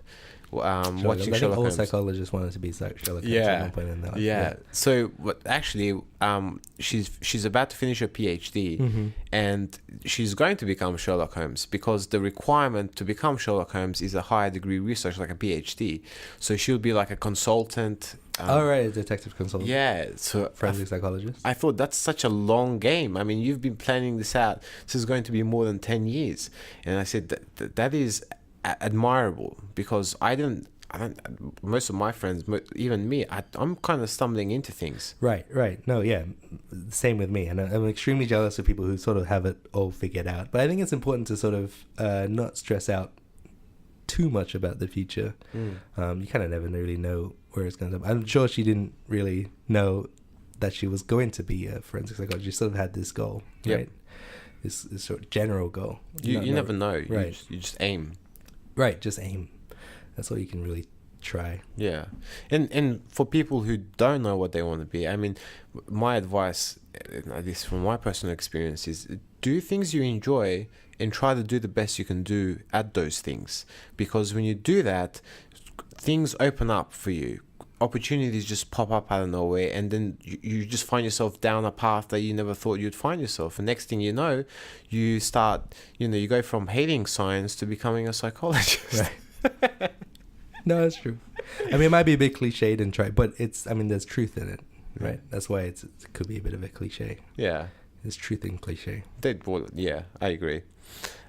watching Sherlock all Holmes. psychologists wanted to be Sherlock Holmes at Yeah, one point in their life. yeah. So, what actually, she's about to finish her PhD, and she's going to become Sherlock Holmes because the requirement to become Sherlock Holmes is a higher degree research, like a PhD. So she'll be like a consultant. A detective consultant. Yeah, so Forensic psychologist. I thought that's such a long game. I mean, you've been planning this out. This is going to be more than 10 years, and I said that is admirable because I don't. Most of my friends, even me, I'm kind of stumbling into things. Right. No, yeah, same with me, and I'm extremely jealous of people who sort of have it all figured out. But I think it's important to sort of not stress out too much about the future. You kind of never really know where it's going to. I'm sure she didn't really know that she was going to be a forensic psychologist. She sort of had this goal, right? This sort of general goal. You never know. Right. You just aim. Right, just aim. That's all you can really try. Yeah. And for people who don't know what they want to be, I mean, my advice, at least from my personal experience, is do things you enjoy and try to do the best you can do at those things. Because when you do that, things open up for you. Opportunities just pop up out of nowhere, and then you just find yourself down a path that you never thought you'd find yourself. And next thing you know, you start, you go from hating science to becoming a psychologist. Right. No, that's true. I mean, it might be a bit cliched and but there's truth in it, right? That's why it could be a bit of a cliche. Yeah. There's truth in cliche. Yeah, I agree.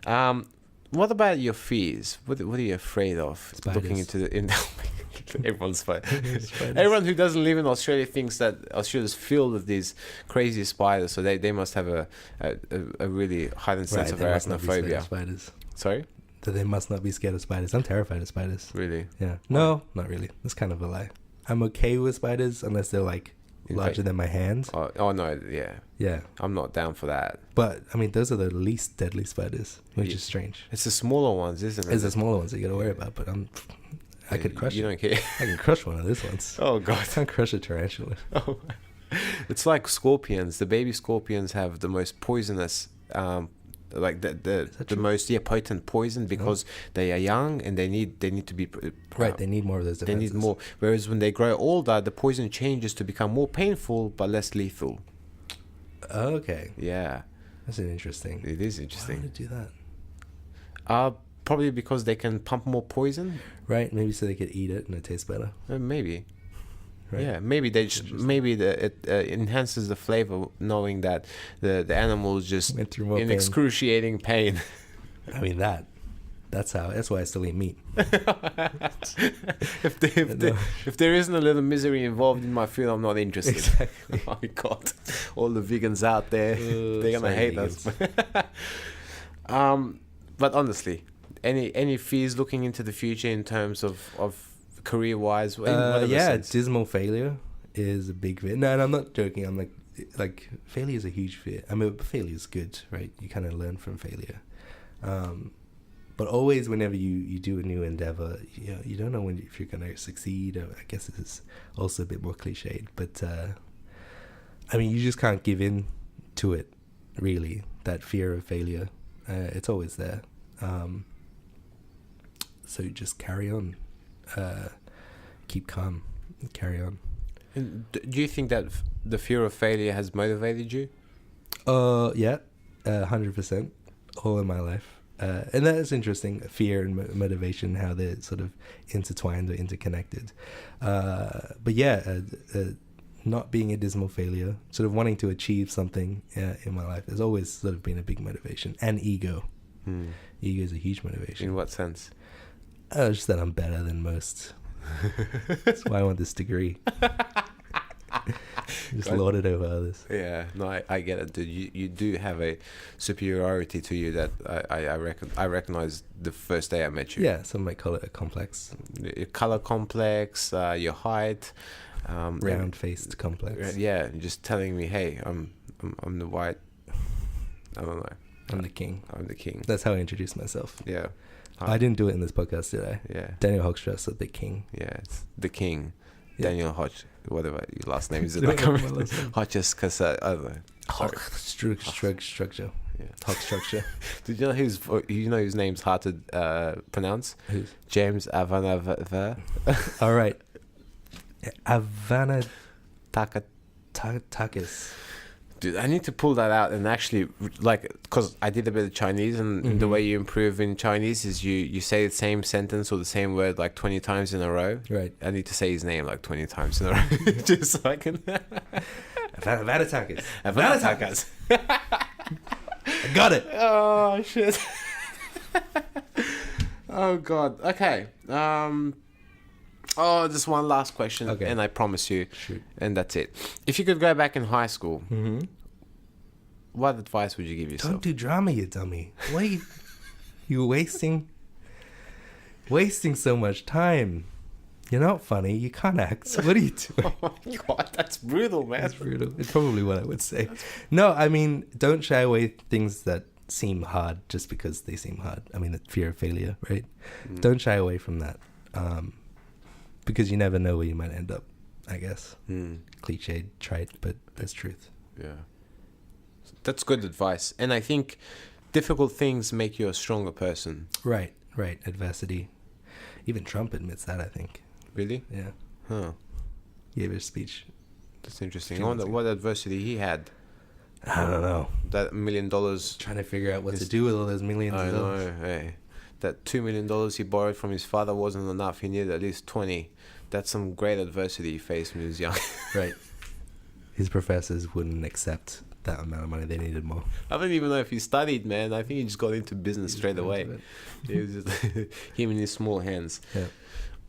What about your fears? What are you afraid of? Spiders. Looking into everyone's spiders. Everyone who doesn't live in Australia thinks that Australia's filled with these crazy spiders, so they must have a really heightened sense of arachnophobia. Spiders. Sorry? That they must not be scared of spiders. I'm terrified of spiders. Really? Yeah. No, not really. That's kind of a lie. I'm okay with spiders unless they're like larger than my hand. Oh no, yeah. Yeah. I'm not down for that. But I mean, those are the least deadly spiders, which is strange. It's the smaller ones, isn't it? It's the smaller ones that you got to worry about. But I could crush. You don't care. I can crush one of these ones. Oh god. I can't crush a tarantula. Oh. It's like scorpions. The baby scorpions have the most poisonous. Like the most potent poison because they are young and they need to be right. They need more of those defenses. They need more. Whereas when they grow older, the poison changes to become more painful but less lethal. Okay. Yeah. That's interesting. It is interesting. Why would it do that? Probably because they can pump more poison. Right. Maybe so they could eat it and it tastes better. Maybe. Right. Yeah, maybe it enhances the flavor knowing that the animal is just went through more in pain. Excruciating pain. I mean that's why I still eat meat. If there isn't a little misery involved in my food, I'm not interested. Exactly. Oh my god, all the vegans out there, they're gonna hate us. But honestly, any fears looking into the future in terms of career-wise? Dismal failure is a big fear. No, and I'm not joking. I'm like failure is a huge fear. I mean, failure is good, right? You kind of learn from failure. But always, whenever you do a new endeavor, you don't know if you're going to succeed. Or I guess this is also a bit more cliched, but I mean, you just can't give in to it. Really, that fear of failure, it's always there. So you just carry on. Keep calm and carry on. And do you think that the fear of failure has motivated you? Yeah, 100%, all in my life. And that is interesting, fear and motivation, how they're sort of intertwined or interconnected. But yeah, not being a dismal failure, sort of wanting to achieve something in my life has always sort of been a big motivation. And ego. Ego is a huge motivation. In what sense? Just that I'm better than most. That's why I want this degree. Just lord it over others. Yeah, no, I get it, dude. You do have a superiority to you that I recognize the first day I met you. Yeah, some might call it a complex. Your color complex, your height, round-faced complex. Yeah, just telling me, hey, I'm the white I don't know. I'm the king. I'm the king. That's how I introduced myself. Yeah. I didn't do it in this podcast, did I? Yeah. Daniel Hoekstra, so the king. Yeah, it's the king. Yeah. Daniel Hodge, whatever your last name is. I don't know my last name. Hodges, because I don't know. Sorry. Structure. Yeah. Hoekstra. Did you know his name's hard to pronounce? Who's? James Avanava All right. Avana Taka. Takis. Dude, I need to pull that out and actually, like, because I did a bit of Chinese, and the way you improve in Chinese is you say the same sentence or the same word like 20 times in a row. Right. I need to say his name like 20 times in a row, just so I can. Avana Takis. Avanatakis. I got it. Oh shit. Oh god. Okay. Oh, just one last question, Okay. and I promise you, Shoot. and that's it. If you could go back in high school, what advice would you give yourself? Don't do drama, you dummy. Wait. You're wasting so much time. You're not funny. You can't act. So what are you doing? Oh my god, that's brutal, man. That's brutal. It's probably what I would say. No, I mean, don't shy away things that seem hard just because they seem hard. I mean, the fear of failure, right? Don't shy away from that. Because you never know where you might end up, I guess. Cliched, trite, but that's truth. Yeah. That's good advice. And I think difficult things make you a stronger person. Right. Adversity. Even Trump admits that, I think. Really? Yeah. Huh. He gave a speech. That's interesting. I Few months wonder what adversity he had. I don't know. That $1 million. Trying to figure out what to do with all those millions I of dollars. know, hey. That $2 million he borrowed from his father wasn't enough. He needed at least 20. That's some great adversity he faced when he was young. Right. His professors wouldn't accept that amount of money. They needed more. I don't even know if he studied, man. I think he just got into business straight away. It was just him in his small hands. Yeah.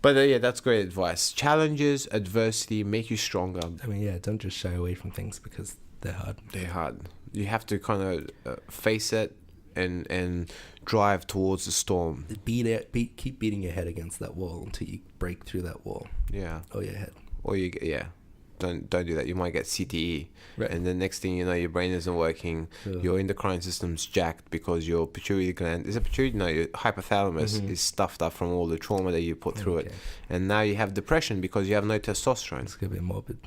But yeah, that's great advice. Challenges, adversity make you stronger. I mean, yeah, don't just shy away from things because they're hard. They're hard. You have to kind of face it and drive towards the storm. Keep beating your head against that wall until you break through that wall. Yeah. Or your head. Or you get, yeah. Don't do that. You might get CTE. Right. And the next thing you know, your brain isn't working. Yeah. Your endocrine system's jacked because your pituitary gland... Is it pituitary? No, your hypothalamus is stuffed up from all the trauma that you put through it. And now you have depression because you have no testosterone. It's going to be morbid.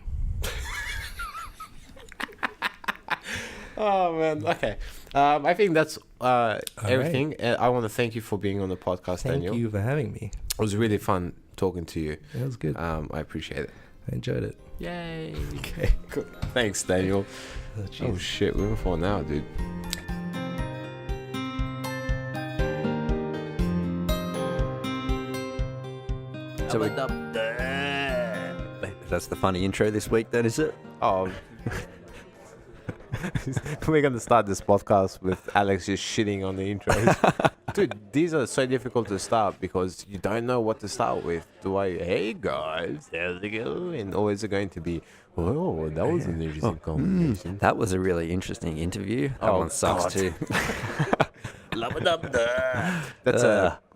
Oh, man. Okay. I think that's everything. Right. I want to thank you for being on the podcast, Daniel. Thank you for having me. It was really fun talking to you. That was good. I appreciate it. I enjoyed it. Yay. Okay. Cool. Thanks, Daniel. Oh, shit. We're in for now, dude. So that's the funny intro this week, then, is it? Oh. We're going to start this podcast with Alex just shitting on the intros. Dude, these are so difficult to start because you don't know what to start with. Hey guys, how's it going? Or is it going to be, oh, that was an interesting conversation. That was a really interesting interview. That one sucks too.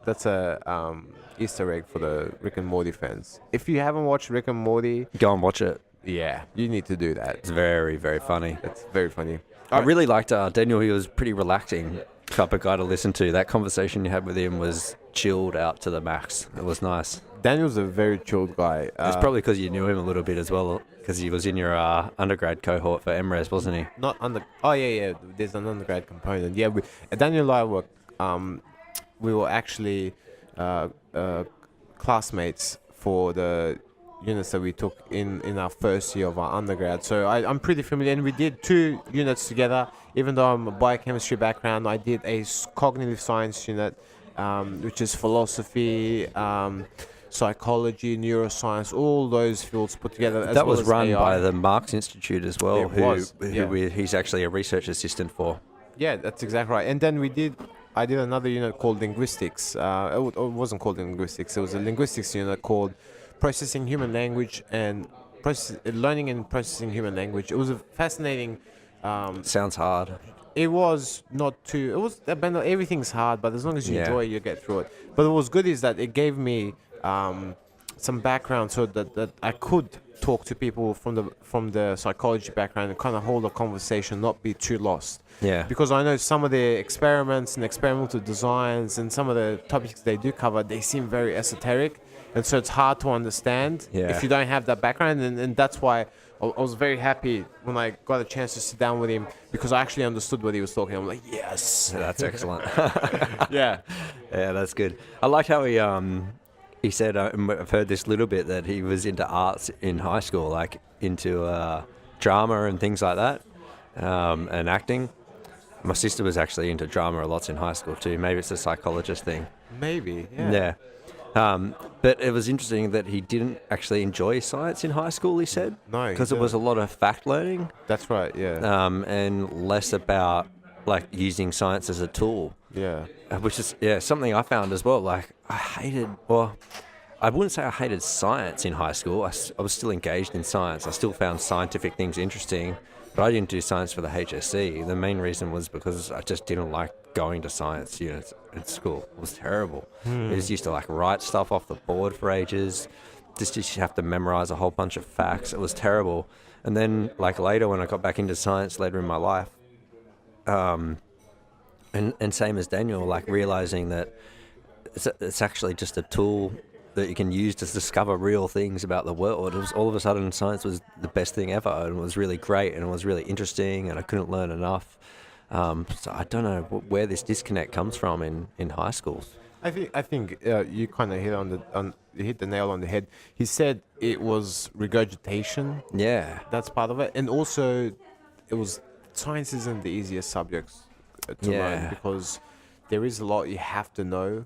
That's a Easter egg for the Rick and Morty fans. If you haven't watched Rick and Morty, Go and watch it. yeah, you need to do that. It's very, very funny. It's very funny. I really liked Daniel. He was pretty relaxing type of guy to listen to. That conversation you had with him was chilled out to the max. It was nice. Daniel's a very chilled guy. It's probably because you knew him a little bit as well, because he was in your undergrad cohort for MRes, wasn't he? Not under. Oh yeah. There's an undergrad component. Yeah, Daniel and I we were actually classmates for the units that we took in our first year of our undergrad. So I'm pretty familiar, and we did 2 units together. Even though I'm a biochemistry background, I did a cognitive science unit, which is philosophy, psychology, neuroscience, all those fields put together. That was run by the Marx Institute as well, he's actually a research assistant for. Yeah, that's exactly right. And then I did another unit called linguistics. It wasn't called linguistics. It was a linguistics unit called processing human language and learning and processing human language. It was a fascinating. Sounds hard. It was not too. It was. Everything's hard, but as long as you enjoy it, you get through it. But what was good is that it gave me some background so that I could talk to people from the psychology background and kind of hold a conversation, not be too lost. Yeah. Because I know some of the experiments and experimental designs and some of the topics they do cover, they seem very esoteric, and so it's hard to understand if you don't have that background, and that's why I was very happy when I got a chance to sit down with him, because I actually understood what he was talking. I'm like, yes. That's excellent. Yeah. Yeah, that's good. I like how he said, I've heard this little bit, that he was into arts in high school, like into drama and things like that, and acting. My sister was actually into drama a lot in high school too. Maybe it's a psychologist thing. Maybe, yeah. But it was interesting that he didn't actually enjoy science in high school, he said. No, because it was a lot of fact learning. That's right, yeah. And less about like using science as a tool. Yeah. Which is something I found as well. Like I wouldn't say I hated science in high school. I was still engaged in science. I still found scientific things interesting, but I didn't do science for the HSC. The main reason was because I just didn't like going to science units at school. It was terrible. I just used to like write stuff off the board for ages. Just used to have to memorize a whole bunch of facts. It was terrible. And then like later when I got back into science later in my life, and same as Daniel, like realizing that it's actually just a tool that you can use to discover real things about the world. It was all of a sudden science was the best thing ever, and it was really great, and it was really interesting, and I couldn't learn enough. So I don't know where this disconnect comes from in high schools. I think you kind of hit the nail on the head. He said it was regurgitation. Yeah, that's part of it, and also it was science isn't the easiest subjects to learn, because there is a lot you have to know,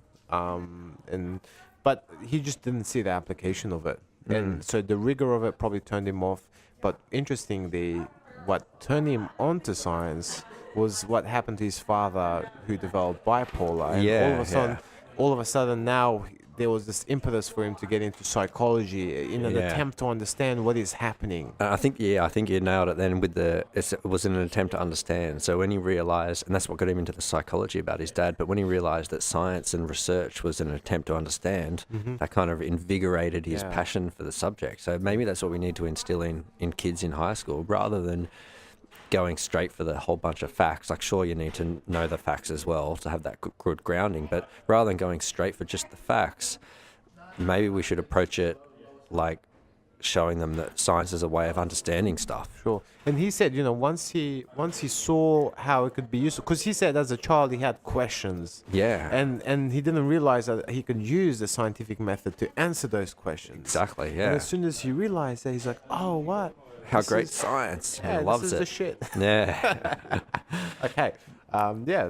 but he just didn't see the application of it, and so the rigor of it probably turned him off. But interestingly, what turned him on to science was what happened to his father, who developed bipolar, and all of a sudden now there was this impetus for him to get into psychology in an attempt to understand what is happening. I think you nailed it then with it was an attempt to understand. So when he realized, and that's what got him into the psychology about his dad, but when he realized that science and research was an attempt to understand, that kind of invigorated his passion for the subject. So maybe that's what we need to instill in kids in high school, rather than going straight for the whole bunch of facts. Like, sure, you need to know the facts as well to have that good grounding, but rather than going straight for just the facts, maybe we should approach it like showing them that science is a way of understanding stuff. Sure. And he said, once he saw how it could be useful, because he said as a child he had questions. Yeah. And he didn't realize that he could use the scientific method to answer those questions. Exactly, yeah. And as soon as he realized that, he's like, oh, what? How great science. Yeah, he loves this is it. the shit. Yeah. Okay.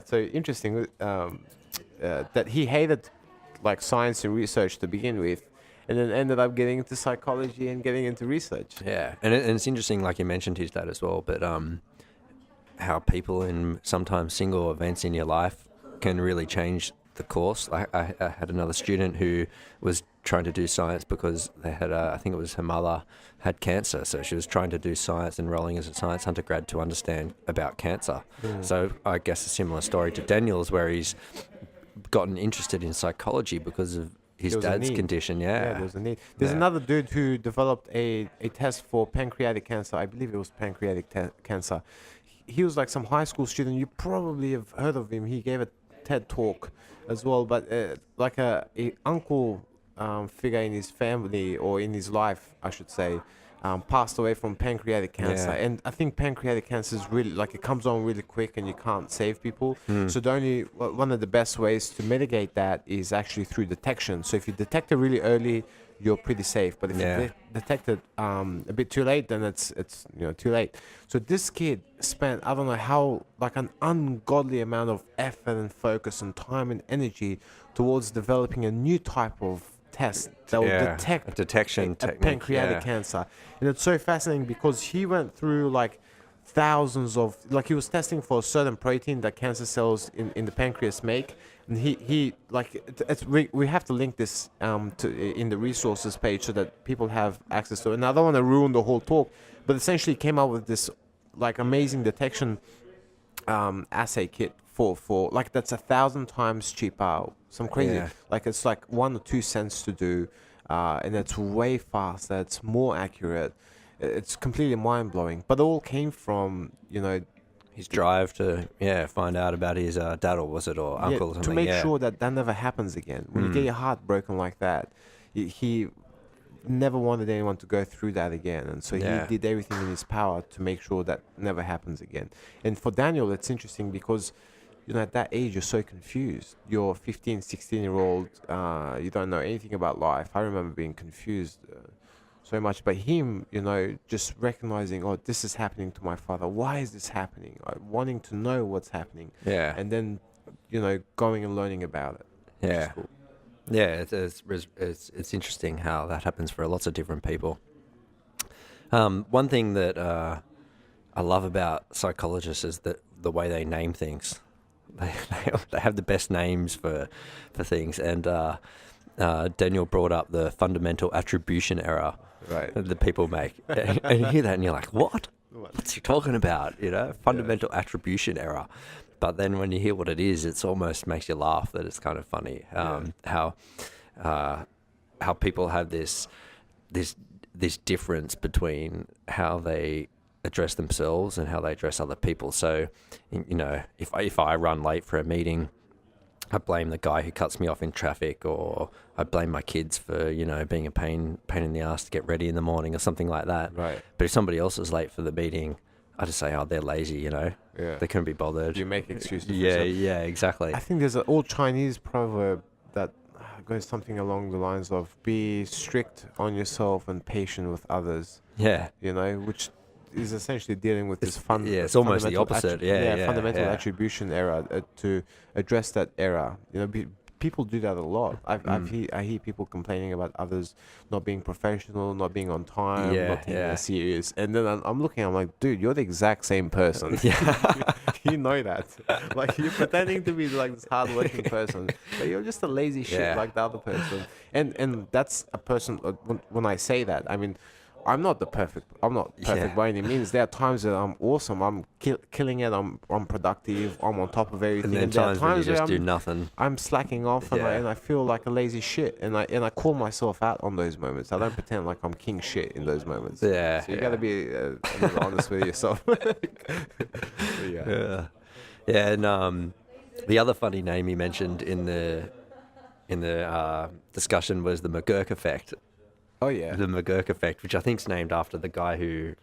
So interesting that he hated like science and research to begin with, and then ended up getting into psychology and getting into research. Yeah. And it's interesting, like you mentioned his dad as well, but how people in sometimes single events in your life can really change the course. I had another student who was trying to do science because they had, I think it was her mother had cancer, so she was trying to do science, enrolling as a science undergrad to understand about cancer. So I guess a similar story to Daniel's, where he's gotten interested in psychology because of his dad's condition. Yeah, there's a need. There's another dude who developed a test for pancreatic cancer. I believe it was pancreatic cancer. He was like some high school student. You probably have heard of him. He gave a TED talk as well, but like a uncle figure in his family, or in his life, I should say, passed away from pancreatic cancer. And I think pancreatic cancer is really, like, it comes on really quick and you can't save people. So one of the best ways to mitigate that is actually through detection. So if you detect it really early, you're pretty safe. But if you detect it a bit too late, then it's too late. So this kid spent, I don't know how, like an ungodly amount of effort and focus and time and energy towards developing a new type of test that will detect a detection technique, pancreatic cancer. And it's so fascinating because he went through like thousands of, like, he was testing for a certain protein that cancer cells in the pancreas make, and he like we have to link this in the resources page so that people have access to it. And I don't want to ruin the whole talk, but essentially came up with this like amazing detection assay kit for like that's 1,000 times cheaper, some crazy, like it's like 1 or 2 cents to do, and it's way faster. It's more accurate. It's completely mind blowing. But it all came from his drive to find out about his dad, or was it, or uncle or something. To make sure that never happens again. When you get your heart broken like that, he never wanted anyone to go through that again, and so he did everything in his power to make sure that never happens again. And for Daniel, it's interesting because at that age you're so confused. You're 15, 16-year-old, you don't know anything about life. I remember being confused so much, but him, just recognizing, oh, this is happening to my father. Why is this happening? Wanting to know what's happening. Yeah. And then, going and learning about it. Yeah. Cool. Yeah, it's interesting how that happens for lots of different people. One thing that I love about psychologists is that the way they name things. They have the best names for things, and Daniel brought up the fundamental attribution error that people make, and you hear that and you're like, what? What's he talking about? Fundamental attribution error. But then when you hear what it is, it almost makes you laugh. That it's kind of funny how people have this difference between how they address themselves and how they address other people. So, if I run late for a meeting, I blame the guy who cuts me off in traffic, or I blame my kids for being a pain in the ass to get ready in the morning or something like that. Right. But if somebody else is late for the meeting, I just say, oh, they're lazy, they couldn't be bothered. You make excuses. Yeah, exactly. I think there's an old Chinese proverb that goes something along the lines of be strict on yourself and patient with others. Yeah. Which is essentially dealing with this it's almost the opposite. Fundamental attribution error, to address that error. People do that a lot. I hear people complaining about others not being professional, not being on time, not taking it serious. And then I'm looking, I'm like, dude, you're the exact same person. You know that. Like, you're pretending to be like this hardworking person, but you're just a lazy shit like the other person. And that's a person, when I say that, I mean, I'm not perfect by any means. There are times that I'm awesome. I'm killing it. I'm productive. I'm on top of everything. And then times when you just do nothing. I'm slacking off, and I feel like a lazy shit. And I call myself out on those moments. I don't pretend like I'm king shit in those moments. Yeah. So you got to be a little honest with yourself. Yeah. And the other funny name he mentioned in the discussion was the McGurk effect. Oh yeah, the McGurk effect, which I think is named after the guy who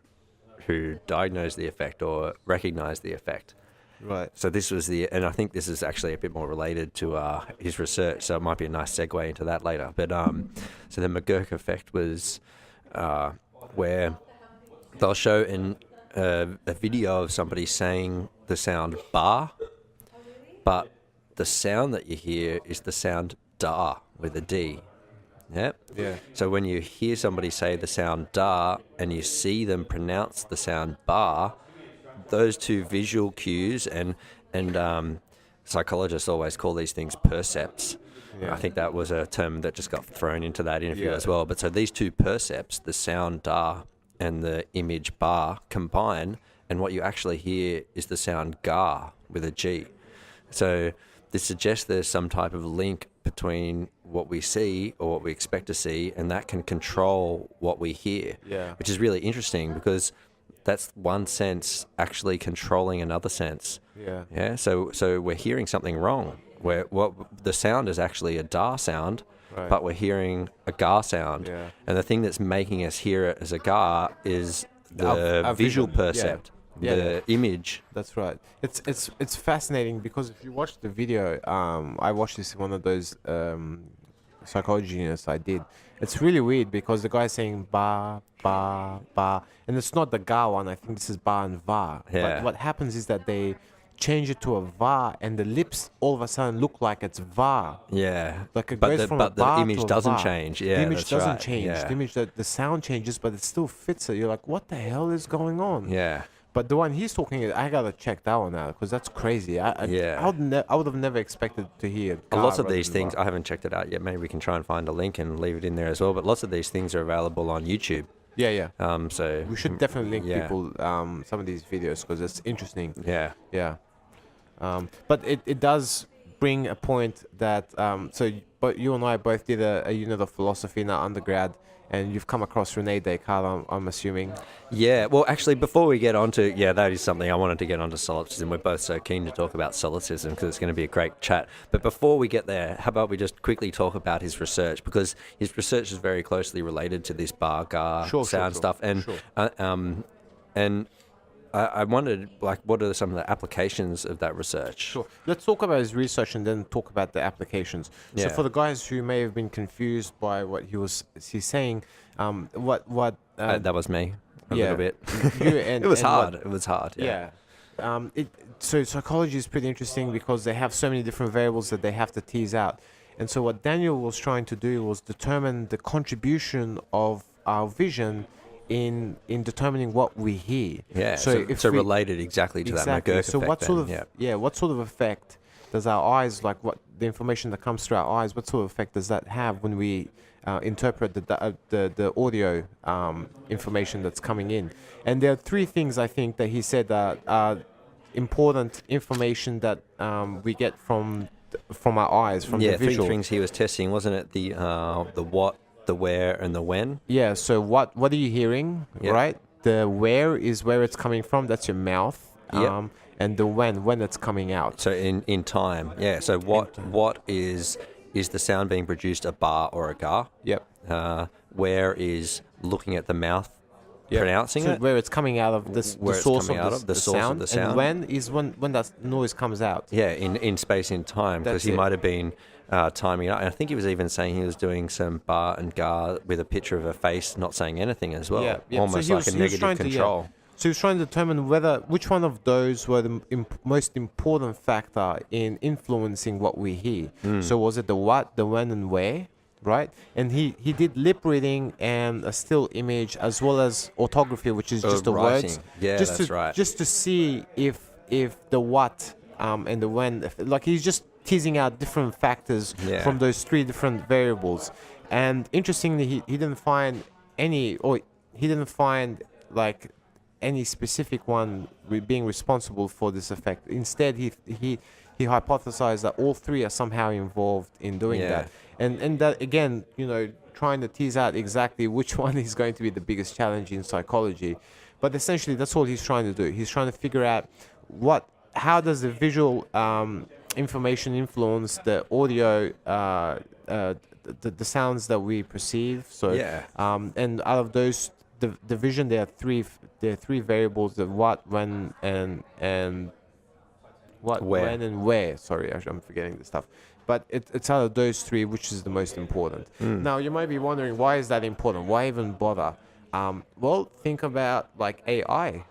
diagnosed the effect or recognized the effect. Right. So this was and I think this is actually a bit more related to his research, so it might be a nice segue into that later. But so the McGurk effect was where they'll show in a video of somebody saying the sound bar, but the sound that you hear is the sound da with a D. Yeah. So when you hear somebody say the sound da and you see them pronounce the sound bar, those two visual cues and psychologists always call these things percepts. Yeah. I think that was a term that just got thrown into that interview as well. But so these two percepts, the sound da and the image bar, combine, and what you actually hear is the sound ga with a G. So this suggests there's some type of link between what we see or what we expect to see, and that can control what we hear, which is really interesting because that's one sense actually controlling another sense. So we're hearing something wrong, where what the sound is actually a da sound, but we're hearing a ga sound, and the thing that's making us hear it as a ga is the visual percept. The image. That's right. It's fascinating because if you watch the video, I watched this in one of those psychology units I did. It's really weird because the guy's saying ba ba ba, and it's not the ga one. I think this is ba and va. But what happens is that they change it to a va, and the lips all of a sudden look like it's va. Yeah. Like it goes from but a va the image to doesn't a va. change. Yeah, the image doesn't change. Yeah. The image, the sound changes, but it still fits it. You're like, what the hell is going on? Yeah. But the one he's talking, I gotta check that one out because that's crazy. I would have never expected to hear. Lots of these things, I haven't checked it out yet. Maybe we can try and find a link and leave it in there as well. But lots of these things are available on YouTube. Yeah. So we should definitely link people some of these videos because it's interesting. Yeah. But it does bring a point that so but you and I both did a unit of philosophy in our undergrad, and you've come across Rene Descartes, I'm assuming. Yeah, well, actually, before we get on to, that is something I wanted to get onto solipsism. We're both so keen to talk about solipsism because it's going to be a great chat. But before we get there, how about we just quickly talk about his research, because his research is very closely related to this bar-gar sound stuff. And and I wondered, like, what are some of the applications of that research? Sure. Let's talk about his research and then talk about the applications. Yeah. So for the guys who may have been confused by what he's saying, that was me a yeah, little bit. You and, it was and hard. what- It was hard. Yeah. So psychology is pretty interesting because they have so many different variables that they have to tease out. And so what Daniel was trying to do was determine the contribution of our vision in determining what we hear. Yeah. So related exactly to that McGurk so effect. what sort then, of what sort of effect does our eyes, like what the information that comes through our eyes, what sort of effect does that have when we interpret the audio information that's coming in? And there are three things I think that he said are important information that we get from our eyes, from the visual. Three things he was testing, wasn't it? The what, the where, and the when. Yeah. So what are you hearing? Yep. Right. The where is where it's coming from. That's your mouth. Yep. And the when it's coming out. So in time. Yeah. So what is the sound being produced, a bar or a gar? Yep. Where is looking at the mouth, pronouncing so it? where it's coming out of the source of the sound. And when is when that noise comes out. Yeah, in space and time, because he might have been timing it up. And I think he was even saying he was doing some bar and gar with a picture of a face not saying anything as well. Yeah. Almost so like a negative control. So he was trying to determine which one of those were the most important factor in influencing what we hear. So was it the what, the when, and where, right? And he did lip reading and a still image as well as orthography, which is just the writing. words. Yeah, that's right. Just to see if the what and the when, like he's just teasing out different factors from those three different variables. And interestingly, he didn't find like any specific one being responsible for this effect. Instead, he hypothesized that all three are somehow involved in doing that. And that, again, trying to tease out exactly which one is going to be the biggest challenge in psychology. But essentially, that's all he's trying to do. He's trying to figure out how does the visual information influence the audio, the sounds that we perceive. So, and out of those, the vision, there are three variables: the what, when, and what, where. when, and where. Sorry, I'm forgetting the stuff. But it's out of those three which is the most important. Now you might be wondering, why is that important? Why even bother? Well, think about like AI.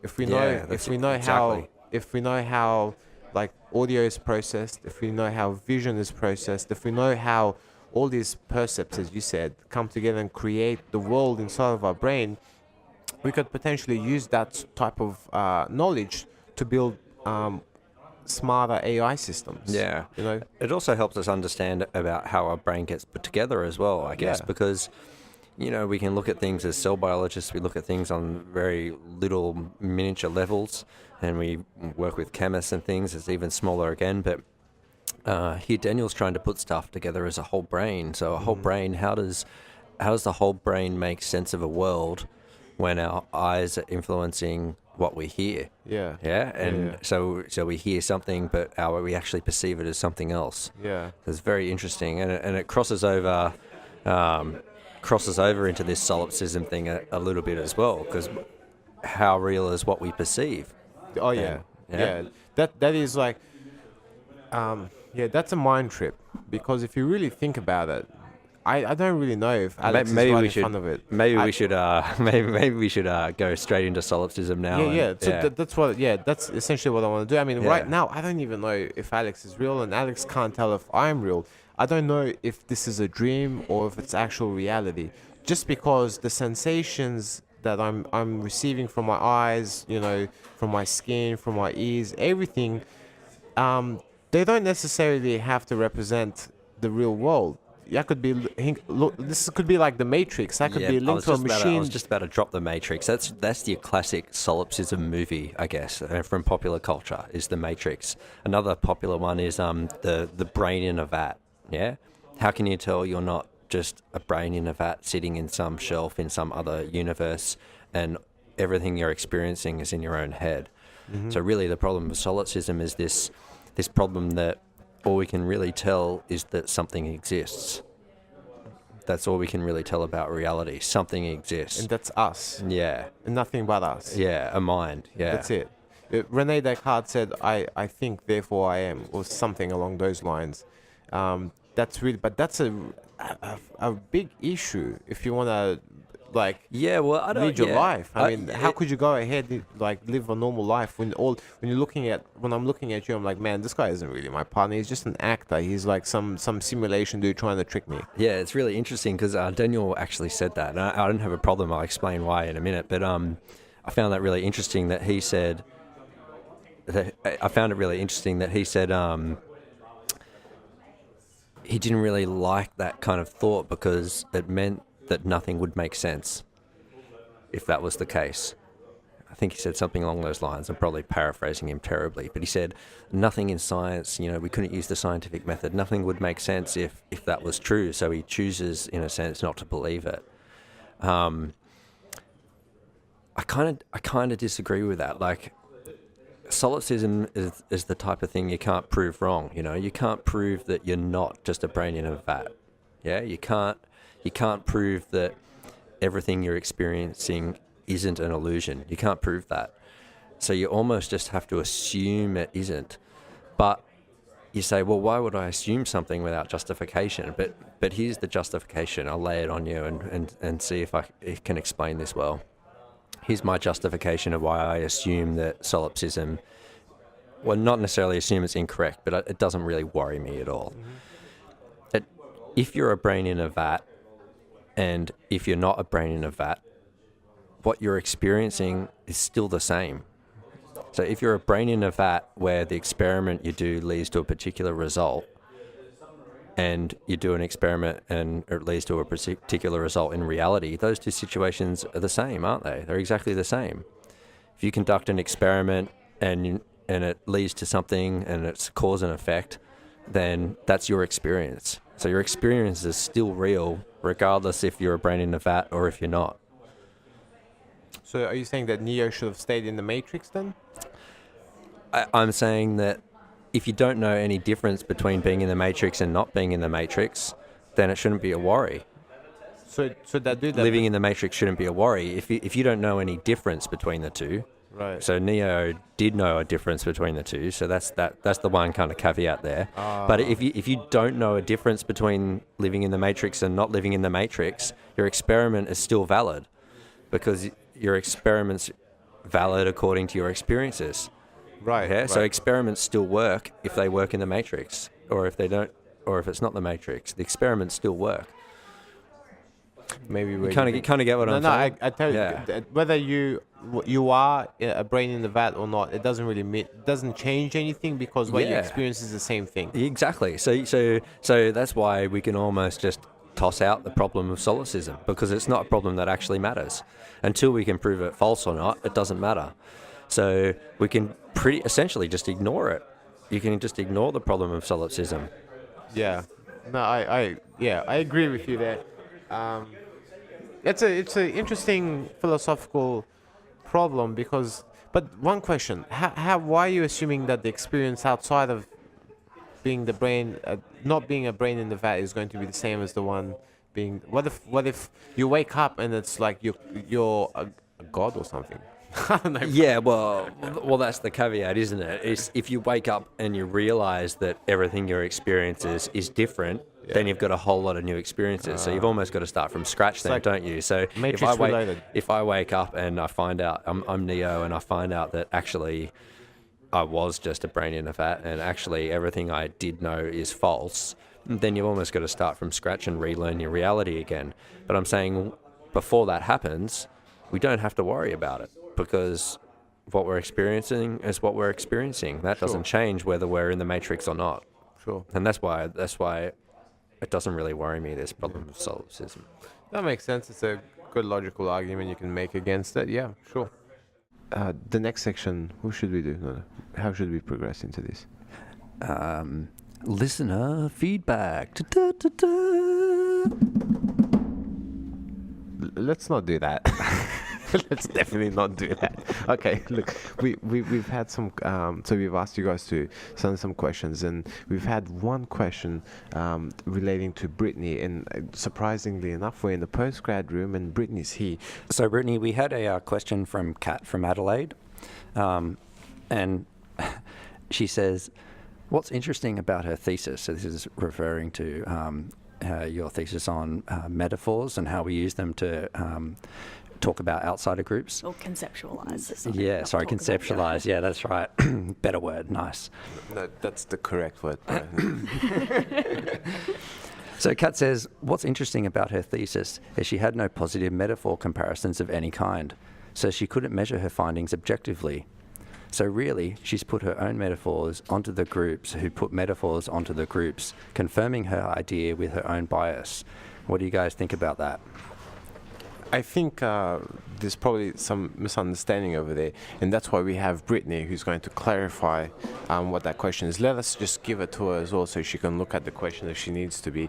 If we know how like audio is processed, if we know how vision is processed, if we know how all these percepts, as you said, come together and create the world inside of our brain, we could potentially use that type of knowledge to build smarter AI systems. Yeah. It also helps us understand about how our brain gets put together as well, I guess, because we can look at things as cell biologists, we look at things on very little miniature levels, and we work with chemists and things that's even smaller again, but here Daniel's trying to put stuff together as a whole brain. So a whole brain, how does the whole brain make sense of a world when our eyes are influencing what we hear? So we hear something, but we actually perceive it as something else. It's very interesting, and it crosses over into this solipsism thing a little bit as well, because how real is what we perceive? That is like that's a mind trip, because if you really think about it, I don't really know if Alex is right in front of it. Maybe we should go straight into solipsism now. That's essentially what I want to do. I mean, right now I don't even know if Alex is real, and Alex can't tell if I'm real. I don't know if this is a dream or if it's actual reality, just because the sensations that I'm receiving from my eyes, from my skin, from my ears, everything, they don't necessarily have to represent the real world. This could be like the Matrix. That could be linked to a machine. I was just about to drop the Matrix. That's the classic solipsism movie, I guess, from popular culture, is the Matrix. Another popular one is the brain in a vat. Yeah, How can you tell you're not just a brain in a vat sitting in some shelf in some other universe, and everything you're experiencing is in your own head? So really the problem with solipsism is this problem that all we can really tell is that something exists. That's all we can really tell about reality. Something exists. And that's us. Yeah. And nothing but us. Yeah, a mind. Yeah. That's it. Rene Descartes said, I think, therefore I am, or something along those lines. That's a big issue if you want to, like, Yeah, well, I don't... lead your yeah. life. I mean, how could you go ahead, like, live a normal life when I'm looking at you, I'm like, man, this guy isn't really my partner. He's just an actor. He's like some simulation dude trying to trick me. Yeah, it's really interesting because Daniel actually said that. And I don't have a problem. I'll explain why in a minute. But I found that really interesting that he said... he didn't really like that kind of thought because it meant that nothing would make sense if that was the case. I think he said something along those lines. I'm probably paraphrasing him terribly, but he said nothing in science, we couldn't use the scientific method. Nothing would make sense if that was true. So he chooses, in a sense, not to believe it. I kind of disagree with that. Like, solipsism is the type of thing you can't prove wrong. You can't prove that you're not just a brain in a vat. Yeah, you can't prove that everything you're experiencing isn't an illusion. You can't prove that. So you almost just have to assume it isn't. But you say, well, why would I assume something without justification? But here's the justification. I'll lay it on you and see if I can explain this well. Here's my justification of why I assume that solipsism, well, not necessarily assume it's incorrect, but it doesn't really worry me at all. If you're a brain in a vat, and if you're not a brain in a vat, what you're experiencing is still the same. So if you're a brain in a vat where the experiment you do leads to a particular result, and you do an experiment and it leads to a particular result in reality, those two situations are the same, aren't they? They're exactly the same. If you conduct an experiment and it leads to something and it's cause and effect, then that's your experience. So your experience is still real, regardless if you're a brain in a vat or if you're not. So are you saying that Neo should have stayed in the Matrix then? I'm saying that if you don't know any difference between being in the Matrix and not being in the Matrix, then it shouldn't be a worry. So that dude that living in the Matrix shouldn't be a worry if you don't know any difference between the two. Right. So Neo did know a difference between the two. So that's the one kind of caveat there. But if you don't know a difference between living in the Matrix and not living in the Matrix, your experiment is still valid because your experiment's valid according to your experiences. Right. Yeah. Right. So experiments still work if they work in the Matrix, or if they don't, or if it's not the Matrix. The experiments still work. Maybe you kind of get what I'm saying. I tell you, whether you are a brain in the vat or not, it doesn't really doesn't change anything because what you experience is the same thing. Exactly. So that's why we can almost just toss out the problem of solipsism, because it's not a problem that actually matters. Until we can prove it false or not, it doesn't matter. So we can essentially just ignore it. You can just ignore the problem of solipsism. Yeah. No, I agree with you there. It's an interesting philosophical problem but one question, why are you assuming that the experience outside of being the brain, not being a brain in the vat, is going to be the same as the one being? What if you wake up and it's like you're a god or something? I don't know. Yeah, well, that's the caveat, isn't it? It's if you wake up and you realize that everything your experiences is different, then you've got a whole lot of new experiences. So you've almost got to start from scratch then, don't you? So if I wake up and I find out I'm Neo and I find out that actually I was just a brain in a vat and actually everything I did know is false, then you've almost got to start from scratch and relearn your reality again. But I'm saying before that happens, we don't have to worry about it, because what we're experiencing is what we're experiencing. That doesn't change whether we're in the Matrix or not. Sure. And that's why it doesn't really worry me, this problem of solipsism. That makes sense. It's a good logical argument you can make against it. Yeah, sure. The next section, who should we do? No. How should we progress into this? listener feedback. Da-da-da-da. Let's not do that. Let's definitely not do that. Okay, look, we've had some. So we've asked you guys to send some questions, and we've had one question relating to Brittany. And surprisingly enough, we're in the postgrad room, and Brittany's here. So, Brittany, we had a question from Kat from Adelaide, and she says, "What's interesting about her thesis?" So this is referring to your thesis on metaphors and how we use them to talk about outsider groups. Or conceptualize. Conceptualize. Yeah, that's right. Better word. Nice. No, that's the correct word. So Kat says, what's interesting about her thesis is she had no positive metaphor comparisons of any kind, so she couldn't measure her findings objectively. So really, she's put her own metaphors onto the groups who put metaphors onto the groups, confirming her idea with her own bias. What do you guys think about that? I think there's probably some misunderstanding over there, and that's why we have Brittany, who's going to clarify what that question is. Let us just give it to her as well, so she can look at the question if she needs to be.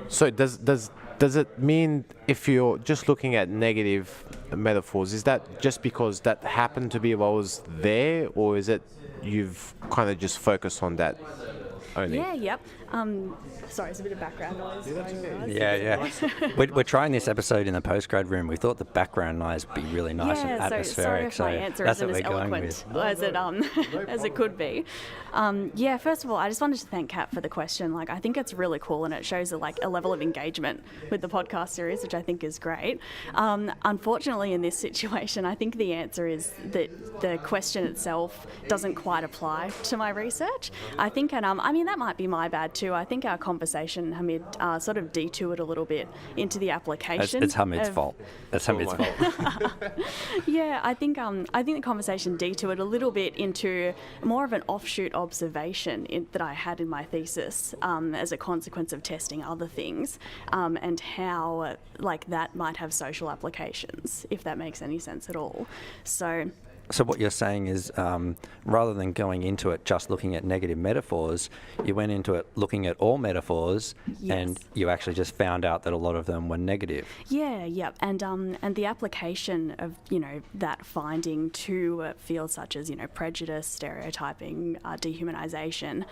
So does it mean if you're just looking at negative metaphors, is that just because that happened to be what was there, or is it you've kind of just focused on that only? Yeah, yep. Sorry, it's a bit of background noise. Yeah. We're trying this episode in the postgrad room. We thought the background noise would be really nice and atmospheric. So sorry if my answer isn't as eloquent as it could be. First of all, I just wanted to thank Kat for the question. Like, I think it's really cool, and it shows a level of engagement with the podcast series, which I think is great. Unfortunately, in this situation, I think the answer is that the question itself doesn't quite apply to my research. I think, and that might be my bad too. I think our conversation, Hamid, sort of detoured a little bit into the application. It's Hamid's fault. That's Hamid's fault. Yeah, I think the conversation detoured a little bit into more of an offshoot observation that I had in my thesis as a consequence of testing other things, and how that might have social applications, if that makes any sense at all. So what you're saying is, rather than going into it just looking at negative metaphors, you went into it looking at all metaphors, yes. And you actually just found out that a lot of them were negative. Yeah, and the application of that finding to fields such as prejudice, stereotyping, dehumanization,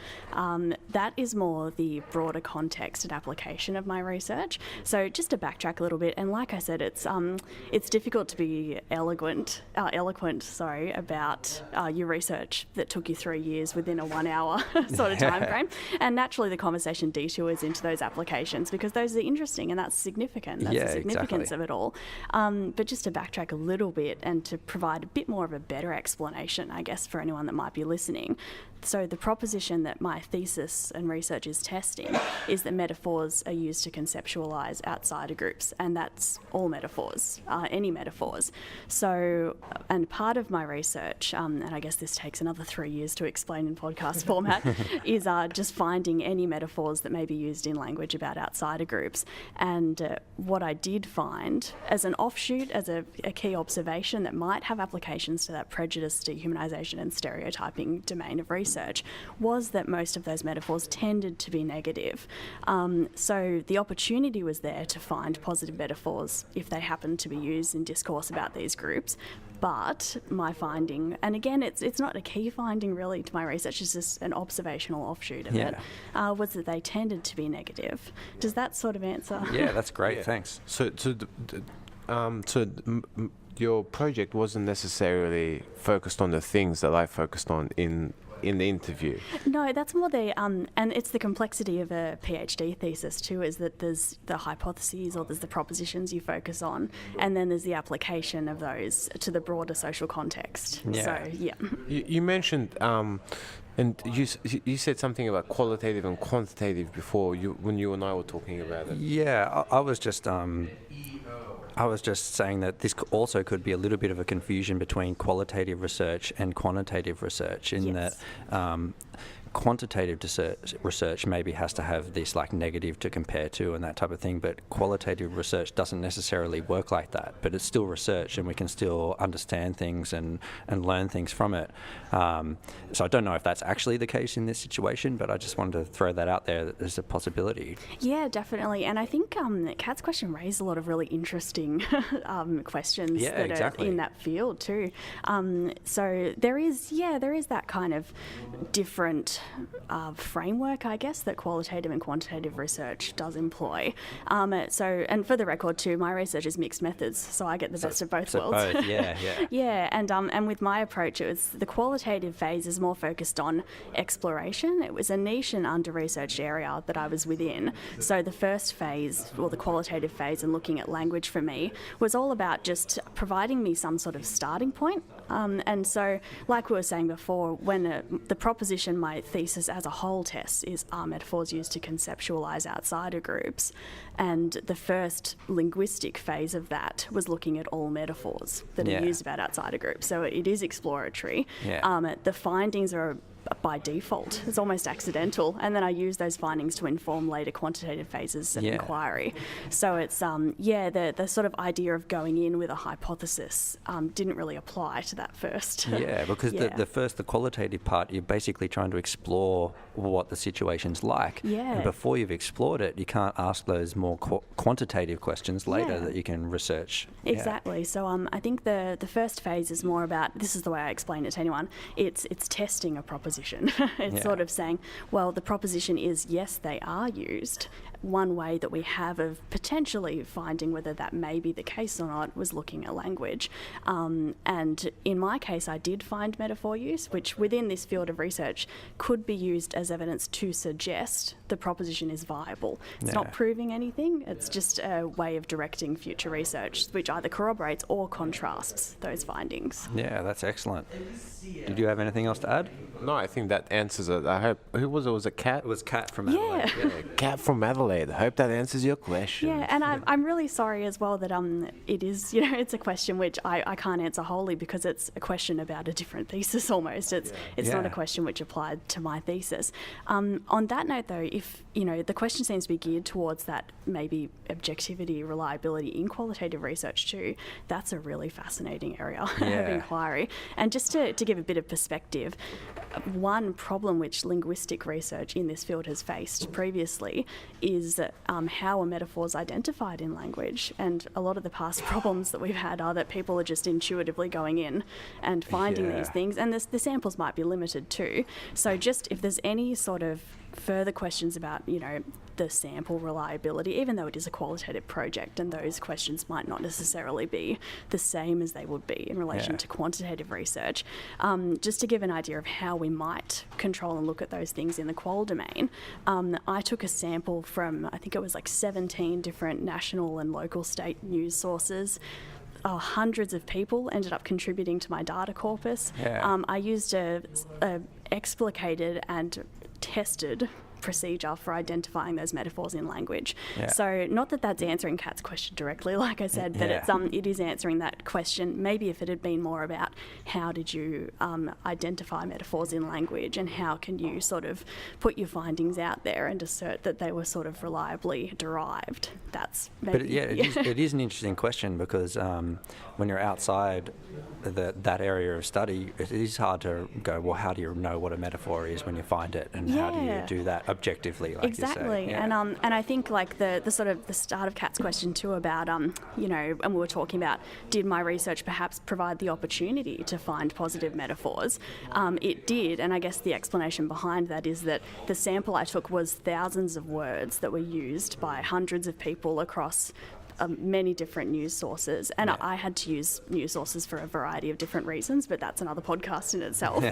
that is more the broader context and application of my research. So just to backtrack a little bit, and like I said, it's difficult to be eloquent. About your research that took you 3 years within a 1 hour sort of time frame. And naturally the conversation detours into those applications because those are interesting and that's significant. That's the significance of it all. But just to backtrack a little bit and to provide a bit more of a better explanation, I guess, for anyone that might be listening. So the proposition that my thesis and research is testing is that metaphors are used to conceptualize outsider groups, and that's all metaphors, any metaphors. So, and part of my research, and I guess this takes another 3 years to explain in podcast format, is just finding any metaphors that may be used in language about outsider groups. And what I did find as an offshoot, as a key observation that might have applications to that prejudice, dehumanization and stereotyping domain of research, was that most of those metaphors tended to be negative. So the opportunity was there to find positive metaphors if they happened to be used in discourse about these groups. But my finding, and again, it's not a key finding really to my research, it's just an observational offshoot of it, was that they tended to be negative. Does that sort of answer? Yeah, that's great. Thanks. So your project wasn't necessarily focused on the things that I focused on in the interview. No, that's more and it's the complexity of a PhD thesis too, is that there's the hypotheses or there's the propositions you focus on, and then there's the application of those to the broader social context. Yeah. So, yeah. You mentioned, and you said something about qualitative and quantitative before when you and I were talking about it. Yeah, I was just saying that this also could be a little bit of a confusion between qualitative research and quantitative research, in that quantitative research maybe has to have this like negative to compare to and that type of thing, but qualitative research doesn't necessarily work like that, but it's still research and we can still understand things and learn things from it. So I don't know if that's actually the case in this situation, but I just wanted to throw that out there that there's a possibility. Yeah, definitely. And I think Kat's question raised a lot of really interesting questions are in that field too. So there is that kind of different framework, I guess, that qualitative and quantitative research does employ. And for the record too, my research is mixed methods, so I get the best of both worlds. Both, yeah. Yeah, and with my approach, it was the qualitative phase is more focused on exploration. It was a niche and under-researched area that I was within. So the first phase, or the qualitative phase, and looking at language for me, was all about just providing me some sort of starting point. And so, like we were saying before, when the proposition my thesis as a whole test is, are metaphors used to conceptualise outsider groups? And the first linguistic phase of that was looking at all metaphors that are used about outsider groups. So it is exploratory. The findings are by default. It's almost accidental. And then I use those findings to inform later quantitative phases of inquiry. So it's, the sort of idea of going in with a hypothesis didn't really apply to that first. Yeah, because the qualitative part, you're basically trying to explore what the situation's like. Yeah. And before you've explored it, you can't ask those more quantitative questions later that you can research. Exactly. So I think the first phase is more about, this is the way I explain it to anyone, it's testing a proposition. It's sort of saying, well, the proposition is, yes, they are used. One way that we have of potentially finding whether that may be the case or not was looking at language. And in my case, I did find metaphor use, which within this field of research could be used as evidence to suggest the proposition is viable. It's not proving anything. It's just a way of directing future research, which either corroborates or contrasts those findings. Yeah, that's excellent. Did you have anything else to add? No, I think that answers it. I hope, who was it? Was it Kat? It was Kat from Adelaide. Yeah. Kat from Adelaide. I hope that answers your question. Yeah, and I'm really sorry as well that it is, it's a question which I can't answer wholly because it's a question about a different thesis almost. It's not a question which applied to my thesis. On that note though, if, the question seems to be geared towards that maybe objectivity, reliability in qualitative research too, that's a really fascinating area of inquiry. And just to give a bit of perspective, one problem which linguistic research in this field has faced previously is how are metaphors identified in language. And a lot of the past problems that we've had are that people are just intuitively going in and finding these things, and the samples might be limited too. So just if there's any sort of further questions about, the sample reliability, even though it is a qualitative project, and those questions might not necessarily be the same as they would be in relation to quantitative research. Just to give an idea of how we might control and look at those things in the qual domain, I took a sample from, I think it was like 17 different national and local state news sources. Hundreds of people ended up contributing to my data corpus. I used a explicated and tested procedure for identifying those metaphors in language. So not that that's answering Kat's question directly, like I said, but it is answering that question. Maybe if it had been more about how did you identify metaphors in language and how can you sort of put your findings out there and assert that they were sort of reliably derived. That's maybe... But it is an interesting question because when you're outside that area of study, it is hard to go, well, how do you know what a metaphor is when you find it, and how do you do that objectively, like exactly. you say? And I think like the sort of the start of Kat's question too about and we were talking about, did my research perhaps provide the opportunity to find positive metaphors? It did, and I guess the explanation behind that is that the sample I took was thousands of words that were used by hundreds of people across many different news sources, and I had to use news sources for a variety of different reasons, but that's another podcast in itself.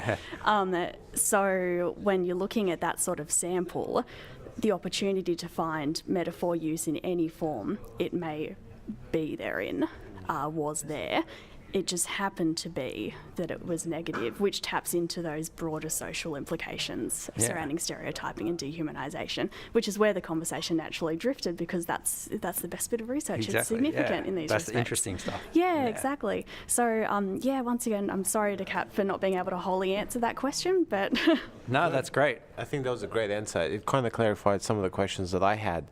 So when you're looking at that sort of sample, the opportunity to find metaphor use in any form it may be therein was there. it just happened to be that it was negative, which taps into those broader social implications surrounding stereotyping and dehumanization, which is where the conversation naturally drifted, because that's the best bit of research. It's significant in these That's respects. the interesting stuff. Yeah, exactly. So, once again, I'm sorry to Kat for not being able to wholly answer that question, but... No, that's great. I think that was a great answer. It kind of clarified some of the questions that I had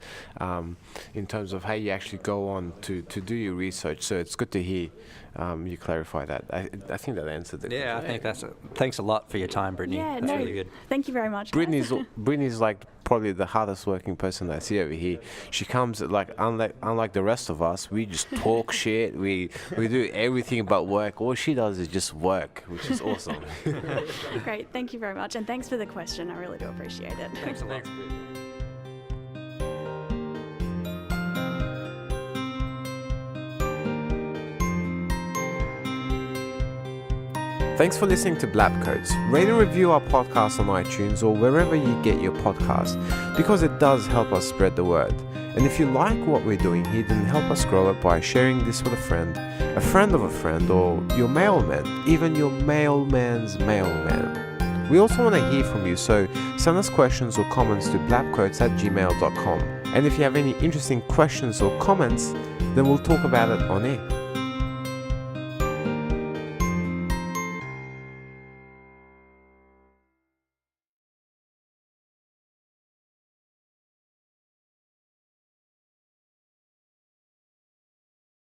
in terms of how you actually go on to do your research. So it's good to hear you clarify that. I think that answered the question. Yeah, I think thanks a lot for your time, Brittany. Yeah, that's really good. Thank you very much, guys. Brittany's like probably the hardest working person I see over here. She comes like unlike the rest of us, we just talk shit. We do everything but work. All she does is just work, which is awesome. Great, thank you very much, and thanks for the question. I really do appreciate it. Thanks a lot. Thanks for listening to Blab Codes. Rate and review our podcast on iTunes or wherever you get your podcast, because it does help us spread the word. And if you like what we're doing here, then help us grow it by sharing this with a friend of a friend, or your mailman, even your mailman's mailman. We also want to hear from you, so send us questions or comments to blabcodes@gmail.com. And if you have any interesting questions or comments, then we'll talk about it on air.